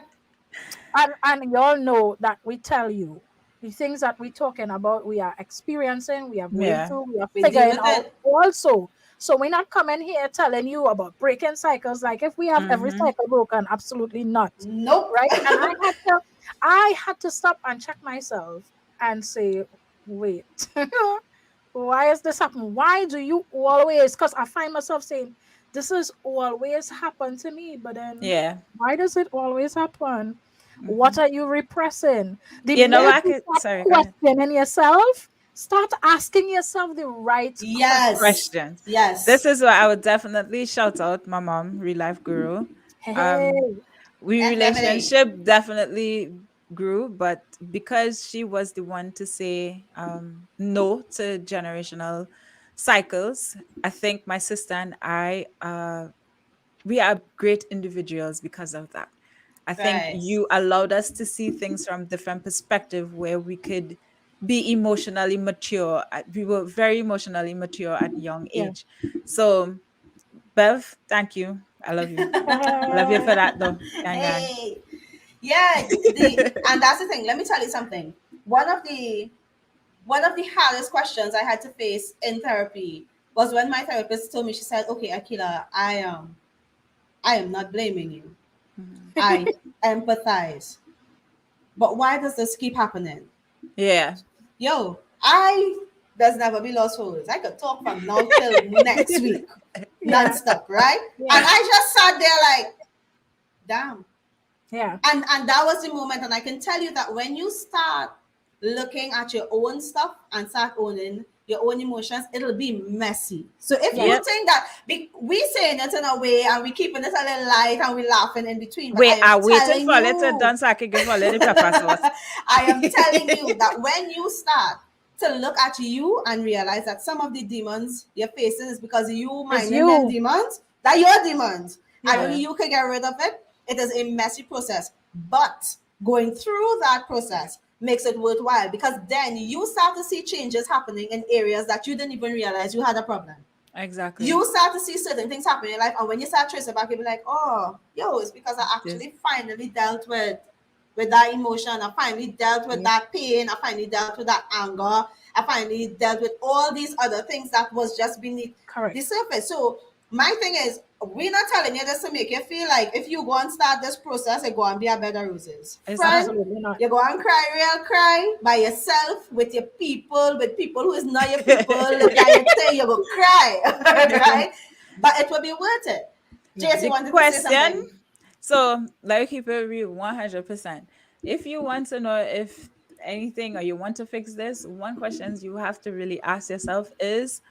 and y'all know that we tell you the things that we're talking about, we are experiencing, we are going Yeah. through, we are we deal figuring with out it. also. So we're not coming here telling you about breaking cycles. Like if we have every Mm-hmm. cycle broken, absolutely not. Nope. Right. And I had to stop and check myself and say, wait, why is this happening? Why do you always? Because I find myself saying, this has always happened to me, but then Yeah. why does it always happen? Mm-hmm. What are you repressing? The You know, Yeah. minute I you could, start sorry, go ahead. questioning yourself, start asking yourself the right Yes. questions. Questions. This Yes. is why I would definitely shout out my mom, real life guru. Um, Hey, we FMNA. relationship definitely grew, but because she was the one to say no to generational cycles, I think my sister and I we are great individuals because of that. I think Right. you allowed us to see things from different perspective where we could be emotionally mature. We were very emotionally mature at young Yeah. age. So, Bev, thank you. I love you. I love you for that, though. Gang, gang. Hey, yeah, the and that's the thing. Let me tell you something. One of the hardest questions I had to face in therapy was when my therapist told me, she said, "Okay, Akila, I am not blaming you. Mhm. I empathize. But why does this keep happening?" Yeah. Yo, I does never be lost for words. I could talk from now till next week, Yeah. nonstop, right? And Yeah. I just sat there like, damn. Yeah. And that was the moment. And I can tell you that when you start looking at your own stuff and start owning your own emotions, it'll be messy. So if Yeah. you Yep. think that we saying it in a way and we keeping it a little light and we laughing in between, but I Wait, am I'm waiting telling for a little you, done so I can give a little pepper sauce. I am telling you that when you start to look at you and realize that some of the demons you're facing is because you It's minding them you. demons, that you're demons, and Yeah. only you can get rid of it. It is a messy process, but going through that process makes it worthwhile because then you start to see changes happening in areas that you didn't even realize you had a problem. Exactly. You start to see certain things happen in your life, and when you start tracing back, you'll be like, "Oh, yo, it's because I This, actually finally dealt with that emotion. I finally dealt with Yeah. that pain. I finally dealt with that anger. I finally dealt with all these other things that was just beneath the Correct. surface." So my thing is, we're not telling you this to make you feel like if you go and start this process, it go and be a bed of roses. it's Friend, not. Absolutely not. you go and cry real cry by yourself with your people, with people who is not your people. Look at your thing, you go cry, right? But it will be worth it. Yeah. Jace, you The wanted to say question. something? So, like, keep it real 100%. If you want to know if anything or you want to fix this, one questions you have to really ask yourself is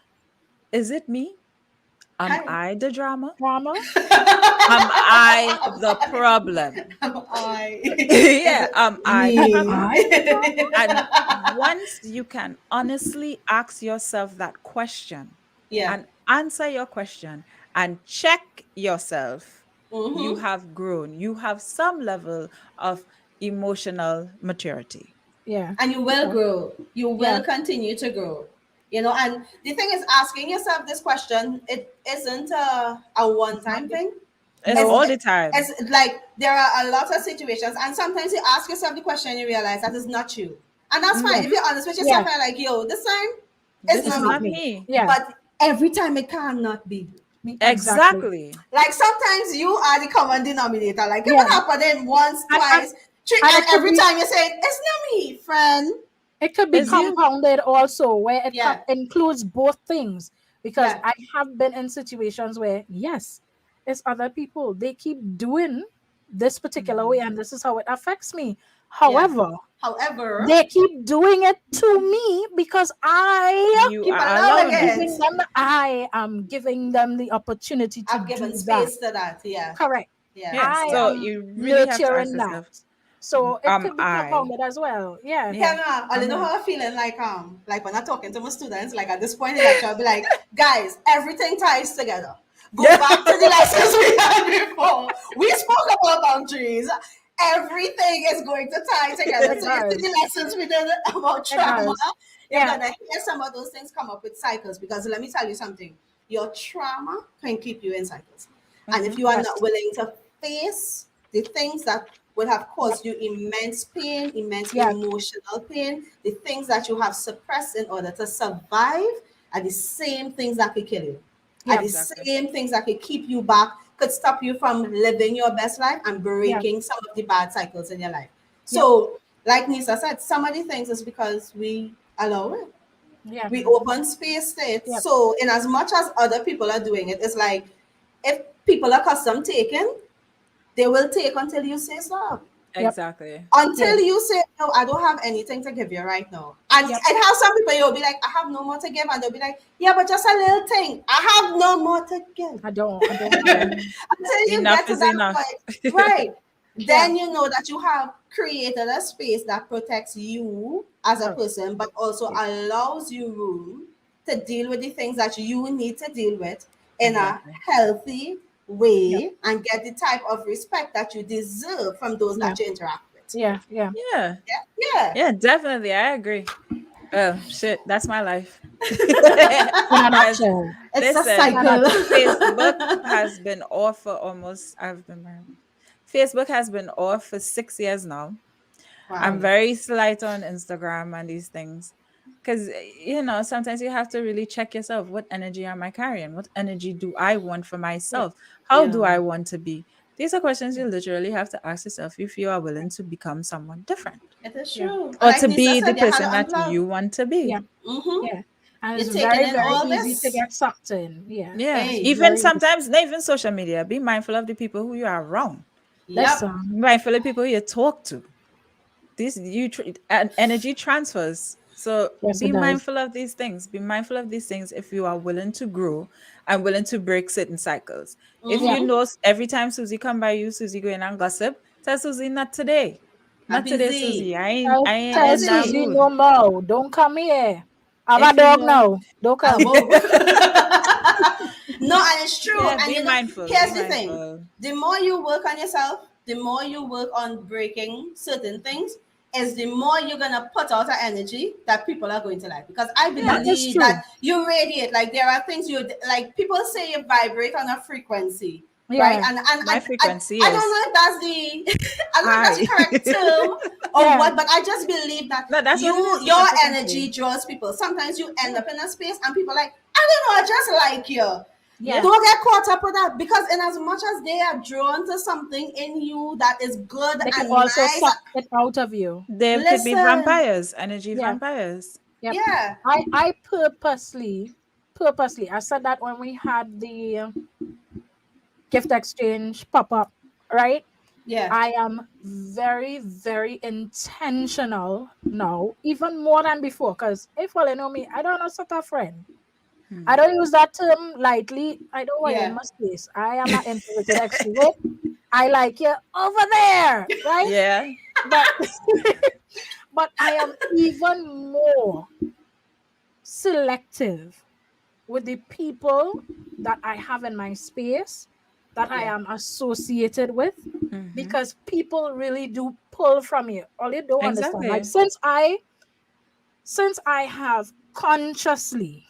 it me? Am Hi. I the drama? Drama. Am I the problem? Am I? Is Yeah, it am I the Am problem? me? I the drama? And once you can honestly ask yourself that question Yeah. and answer your question and check yourself, you Mm-hmm. have grown. You have some level of emotional maturity. Yeah. And you will Yeah. grow. You Yeah. will continue to grow. And the thing is, asking yourself this question, it isn't a It's not one-time the- thing. It's It's, No. all the time. it's like there are a lot of situations, and sometimes you ask yourself the question and you realize that it's not you. And that's fine. Yeah. If Hmm. you're honest with Yeah. yourself and like, yo, this time it's This It's is not not me. not me. me. Yeah. But every time it cannot be. Exactly. Exactly. Like sometimes you are the common denominator. Like it Yeah. would happen once, And and twice, three, and and it could every be time you say, it's not me, friend. It's you. compounded also where it Yeah, includes both things, because yeah. I have been in situations where yes, it's other people, they keep doing this particular way Mhm. and this is how it affects me. Yeah. However, However, they keep doing it to me because You keep are allowing allowing it. it. I am giving them the opportunity to I've given do that. space to that. Yeah, Correct. yeah, Yes. I So yeah. am you really have to ask nurturing that. yourself, So it am could be I? compounded as well. Yeah. Yeah. Hannah, I don't Am know I? how I'm feeling like when I'm talking to my students, like at this point in lecture, I'll be like, guys, everything ties together. Go Yeah. back to the lessons we had before. We spoke about boundaries. Everything is going to tie together. It So you see the does. lessons we did about It trauma. does. You're Yeah. gonna hear some of those things come up with cycles because let me tell you something. Your trauma can keep you in cycles. And if Mhm. you are Yes. not willing to face the things that will have Yep. caused you immense pain, immense Yes. emotional pain, the things that you have suppressed in order to survive are the same things that could kill you, are Yep. the Exactly. same things that could keep you back, could stop you from living your best life and Yep. breaking some of the bad cycles in your life. Yep. So, like Nisa said, some of the things is because we allow it. Yep. We Mhm. open space to it. Yep. So, in as much as other people are doing it, it's like if people are custom taken, they will take until you say stop. Yep. Exactly. Until Yeah. you say, no, I don't have anything to give you right now. And Yep. I have some people, you'll be like, I have no more to give. And they'll be like, yeah, but just a little thing. I have no more to give. I don't. I don't have Yeah. any. Until you Enough get to is that enough. point, right? Yeah. Then you know that you have created a space that protects you as a Correct. person, but also Yeah. allows you room to deal with the things that you need to deal with in a Exactly. healthy Yep. way and get the type of respect that you deserve from those Yeah. that you interact with. Yeah. Yeah. Yeah. Yeah, yeah. Yeah, definitely. I agree. Oh shit, that's my life. In a Because nutshell. It's a listen, In a cycle. nutshell. Facebook has been off for almost I've been married. Facebook has been off for 6 years now. I'm Wow. very slight on Instagram and these things. Because, sometimes you have to really check yourself. What energy am I carrying? What energy do I want for Yeah. myself? How do Yeah. I want to be? These are questions you literally have to ask yourself if you are willing to become someone different It is Yeah. true. And or like to Lisa be the said, you had person to that unplug. you want to be. Yeah. Mm-hmm. Yeah. And You're it's taking very, in very all easy to this. get sucked in. Yeah. Yeah. Hey. Even Very easy. sometimes, not even social media, be mindful of the people who you are around. Yep. Listen. Be mindful of the people you talk to. Energy transfers, so Yes, it be does. mindful of these things. Be mindful of these things if you are willing to grow and willing to break certain cycles. If Yeah. you Mm-hmm. know every time Susie come by you, Susie going and gossip, tell Susie, not today. I'm Not today, busy. Susie. I ain't Tell, I ain't I'm tell in that busy. Susie mood. no more. Don't come here. I'm a If you dog know now. Don't I come. won't. No, and it's true. yeah, And be you know, mindful, be here's the thing: mindful. the more you work on yourself, the more you work on breaking certain things, is the more you're gonna put out an energy that people are going to like. Because I That Yeah, is believe true. that you radiate. Like there are things you like. People say you vibrate on a frequency, right? Yeah. And my frequency I don't is know if that's the I don't know if that's the high. correct term or Yeah. what, but I just believe that No, that's what it is. It's your a frequency. energy draws people. Sometimes you end Yeah. up in a space and people are like, I don't know, I just like you. Yeah. Yeah. Don't get caught up with that because in as much as they are drawn to something in you that is good They could and also nice, suck it out of you. They could be listen, vampires, energy Yeah. vampires. Yep. yeah, I purposely, I said that when we had the gift exchange pop up, right? yeah, I am very, very intentional now, even more than before. Because if you know me, I don't know such a friend. I Hmm. don't use that term lightly. I don't want you in yeah. my space. I am an introverted extrovert. I like you over there, right? Yeah. But but I am even more selective with the people that I have in my space that I Yeah. am associated with Hmm. because people really do pull from you. All you don't understand. Like Exactly. since I have consciously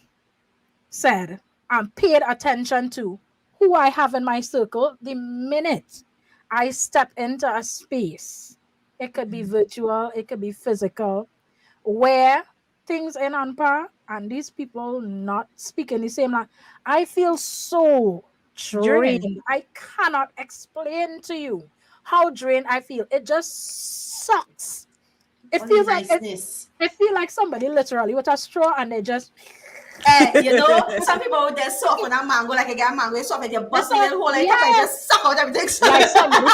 said and paid attention to who I have in my circle, the minute I step into a space, it could be virtual, it could be physical, where things in on par and these people not speaking the same language, I feel so Drain. drained. I cannot explain to you how drained I feel. It just sucks. It All the feels like it. niceness. I feel like somebody literally with a straw and they just You know, some people they soft on a mango, like you get a mango, they soft and you bust the listen, little hole like top and yes, just suck out everything. like somebody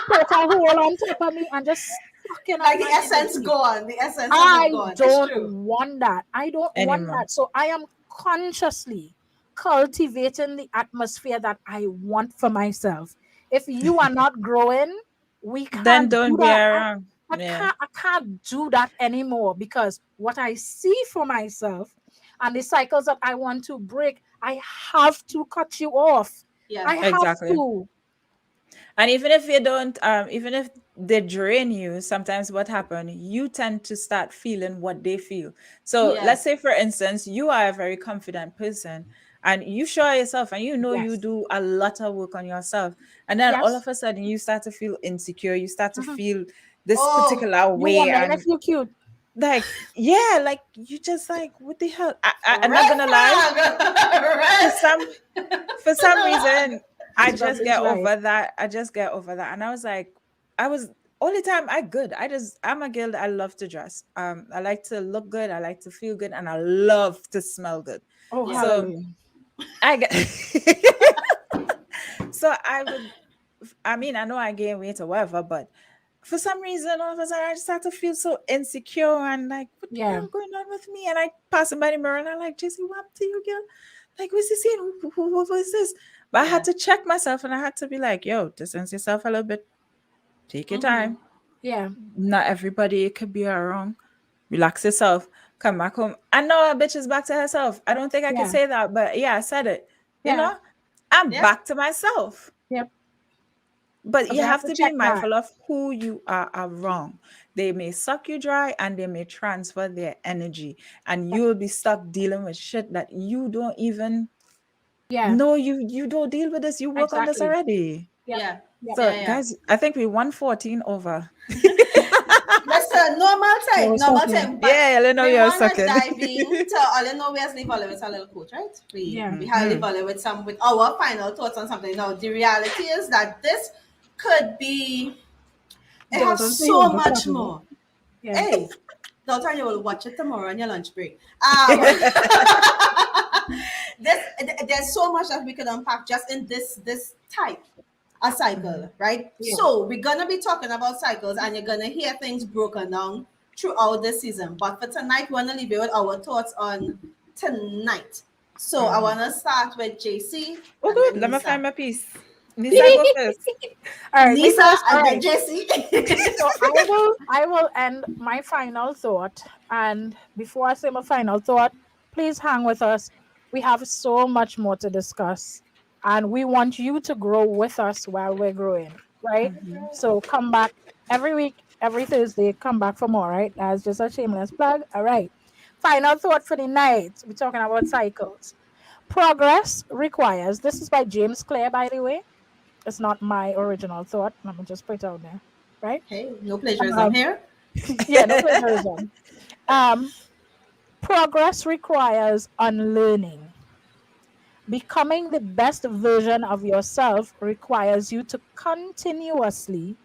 poke a hole on top of me and just sucking out Like the my essence energy. gone, the essence of it I gone. It's don't true. want that. I don't want Anymore. that. So I am consciously cultivating the atmosphere that I want for myself. If you are not growing, we Then can't do don't be that. around. I Yeah. can't I can't do that anymore because what I see for myself and the cycles that I want to break, I have to cut you off. Yeah. I have Exactly. to. And even if you don't, even if they drain you, sometimes what happen, you tend to start feeling what they feel. So Yeah. let's say, for instance, you are a very confident person and you show yourself and you know you Yes. do a lot of work on yourself. And then all Yes. of a sudden you start to feel insecure. You start to Mhm. feel this Oh, particular You way. wonder And if you cute. like, yeah, like you just like, what the hell? I'm not red gonna lie. flag. For Red. some reason, I Miss just Bradley's get right. over that. I just get over that. And I was like, I was all the time I good. I'm a girl that I love to dress. I like to look good, I like to feel good, and I love to smell good. Oh, Yeah. So hallelujah. I get so I would I mean, I know I gain weight or whatever, but for some reason, all of a sudden, I just start to feel so insecure and like, what the Yeah. hell going on with me? And I pass by the mirror and I'm like, Jesse, what happened to you, girl? Like, what's this scene? What was this? But I had Yeah. to check myself and I had to be like, yo, distance yourself a little bit. Take your Mm-hmm. time. Yeah. Not everybody, it could be wrong. Relax yourself. Come back home. I know a bitch is back to herself. I don't think I could Yeah. say that, but yeah, I said it. You Yeah. know, I'm Yeah. back to myself. Yep. But Because you you have have to to be check back. mindful of who you are around. they may suck you dry and they may transfer their energy, and you'll be stuck dealing with shit that you don't even Yeah, know. You don't deal with this. You work on this exactly. already. Yep. Yeah. Yep. So, Yeah. Yeah. guys, I think we won 14 over. Listen, Yeah, we're normal talking. time, but Yeah, I know we you're wanna sucking. dive into all in know we as leave all with a little coach, right? Yeah. We have leave all with our final thoughts on something. Now the reality is that this could be it has Dalton, so you so want to much start with it? more. Yeah. Hey, Dalton, you will watch it tomorrow on your lunch break. There's so much that we could unpack just in this type a cycle, right? Yeah. So we're gonna be talking about cycles, and you're gonna hear things broken down throughout the season. But for tonight, we wanna leave you with our thoughts on tonight. So I wanna start with JC Oh, and good. then Let me find Nisa. my piece. Nisa, go first. All right, me Nisa first. All and then right. JC. So I will end my final thought. And before I say my final thought, please hang with us. We have so much more to discuss. And we want you to grow with us while we're growing. Right? So come back every week, every Thursday, come back for more, right? That's just a shameless plug. All right. Final thought for the night. We're talking about cycles. Progress requires, this is by James Clear, by the way. It's not my original thought. Let me just put it out there. Right? Hey, no plagiarism Um, here. yeah, no plagiarism. Um, Progress requires unlearning. Becoming the best version of yourself requires you to continuously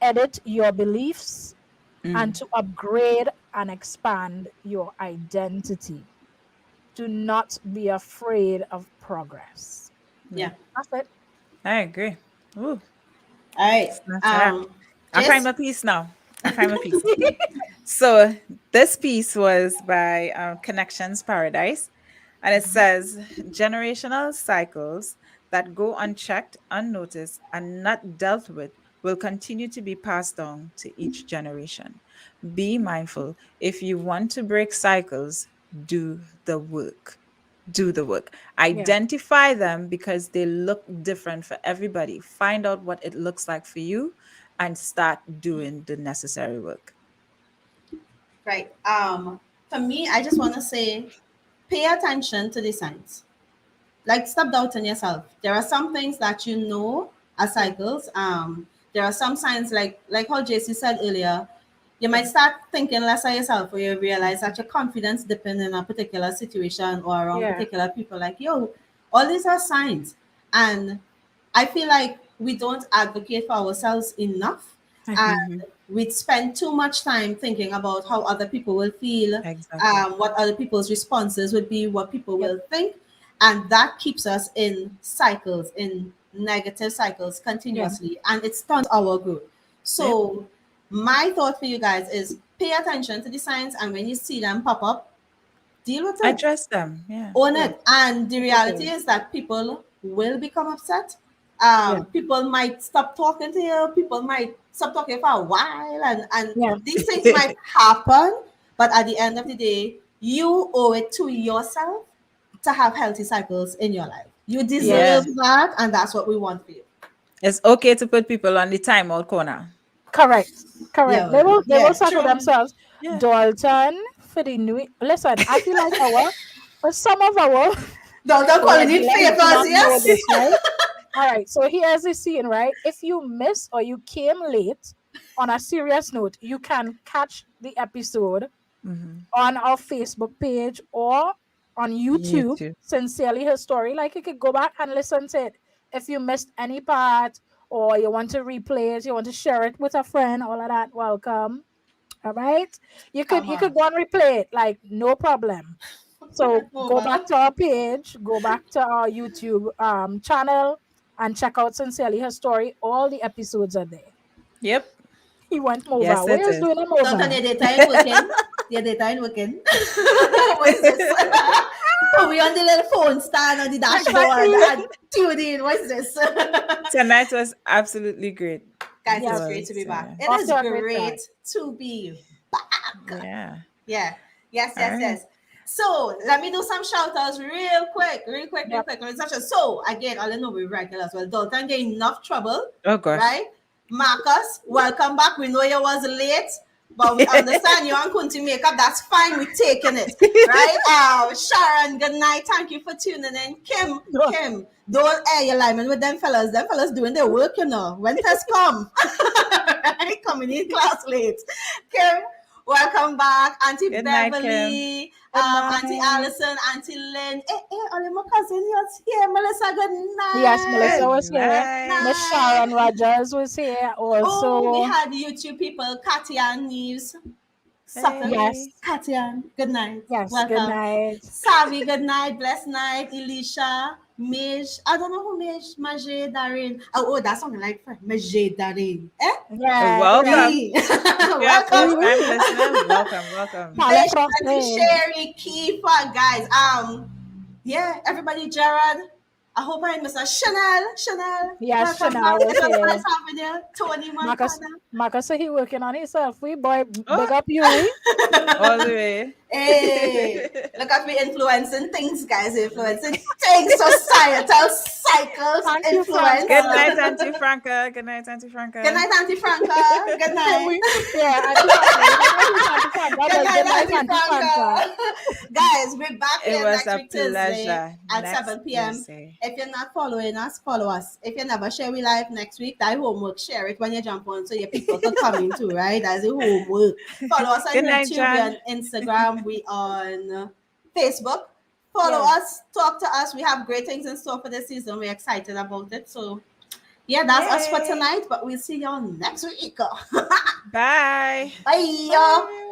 edit your beliefs and to upgrade and expand your identity. Do not be afraid of progress. Yeah. That's it. I agree. Ooh, All right. snatch that. I find Jess. my piece now. I find my piece. So this piece was by Connections Paradise, and it says generational cycles that go unchecked, unnoticed, and not dealt with will continue to be passed on to each generation. Be mindful. If you want to break cycles, do the work. Do the work. Yeah. Identify them because they look different for everybody. Find out what it looks like for you and start doing the necessary work. Right. For me, I just want to say, pay attention to the signs. Like, stop doubting yourself. There are some things that you know are cycles. There are some signs like how JC said earlier. You might start thinking less of yourself, or you realize that your confidence dipping in a particular situation or around Yeah. particular people. Like, yo, all these are signs, and I feel like we don't advocate for ourselves enough, and we spend too much time thinking about how other people will feel, Exactly. what other people's responses would be, what people Yep. will think, and that keeps us in cycles, in negative cycles Yeah. continuously, and it stunts our growth. Yep. So my thought for you guys is pay attention to the signs, and when you see them pop up, deal with it, Address them. Yeah. own Yeah. it. And the reality Okay. is that people will become upset. Yeah. People might stop talking to you. People might stop talking for a while, and Yeah. these things might happen. But at the end of the day, you owe it to yourself to have healthy cycles in your life. You Yeah. deserve that, and that's what we want for you. It's okay to put people on the timeout corner. Correct. Correct. Yeah, They will yeah, settle true. themselves. Yeah. Dalton for the new listen, I feel like our for some of our Don't call it regulars do favors, not know yes. this, right? All right. So here's the scene, right? If you miss or you came late, on a serious note, you can catch the episode on our Facebook page or on YouTube, YouTube. Sincerely Her Story. Like you could go back and listen to it. If you missed any part or you want to replay it, you want to share it with a friend, all of that, welcome. All right. Come You could on. go and replay it, like no problem. So go Move. back to our page, go back to our YouTube channel and check out Sincerely Her Story. All the episodes are there. Yep. He went over. Yes, it Where's is. doing him Don't over? your data ain't working. Your data ain't working. What is this? Oh, we on the little phone stand on the dashboard Exactly. and tune in. What is this? Tonight was absolutely great. Guys, It Yeah. it's great to be was. back. It Off is to a great start. great to be back. Yeah. Yeah. Yes, All yes, right. yes. So let me do some shout outs real quick, real quick, real Yep. quick. So again, I don't know we regular as well. Dalton get enough trouble, Oh gosh. right? Marcus, welcome back. We know you was late. but we understand you and Kunti makeup. That's fine. We're taking it, right? Sharon, good night. Thank you for tuning in. Kim, don't air your lineman with them fellas. Them fellas doing their work, you know. When test come, right? Coming in class late. Kim, welcome back. Auntie Good night, Beverly, Good Auntie night. Allison, Auntie Lynn. Only my cousin is here. Melissa, good night. Yes, Melissa Good was here. night. Miss Sharon Rogers was here Oh, we also. had YouTube people, Katia and Neves. Sutton. Yes, Hey. Katia, good night. yes, good Welcome. night. Savi, good night. Blessed night. Elisha, Mish. I don't know who Mish. Majay, Darin. Oh, that's something like Majay, Darin. Eh? Yeah, yeah. Welcome. Me. If you're a Welcome. first time listener, welcome. Parle Mish, Auntie français. Sherry, Kifa, guys. Yeah, everybody, Gerard. I hope I missed a Chanel. Yes, Welcome back. Chanel It was was here. nice having you. Tony Marcus, Montana. Marcus said he working on himself. We boy, Oh, big up you. all the way. Hey, look at me influencing things, guys. Influencing things, societal cycles, Thank you, influence. Good Franca. night, Auntie Franca. Good night, Auntie Franca. Good night, Auntie Franca. Good Can night. we? Yeah, Auntie Franca. Auntie Franca, Good but night, good night, Auntie Auntie Franca. Franca. Guys, we're back It here was next a week Thursday pleasure. at Next 7 p.m. Thursday. If you're not following us, follow us. If you never share we live next week, that homework, share it when you jump on so your people could come in too, right? That's a homework. Follow us on Good night, YouTube, we John. on Instagram, we on Facebook. Follow Yes. us, talk to us. We have great things in store for this season. We're excited about it. So yeah, that's us for Yay. tonight, but we'll see y'all next week. Bye. Bye. Bye.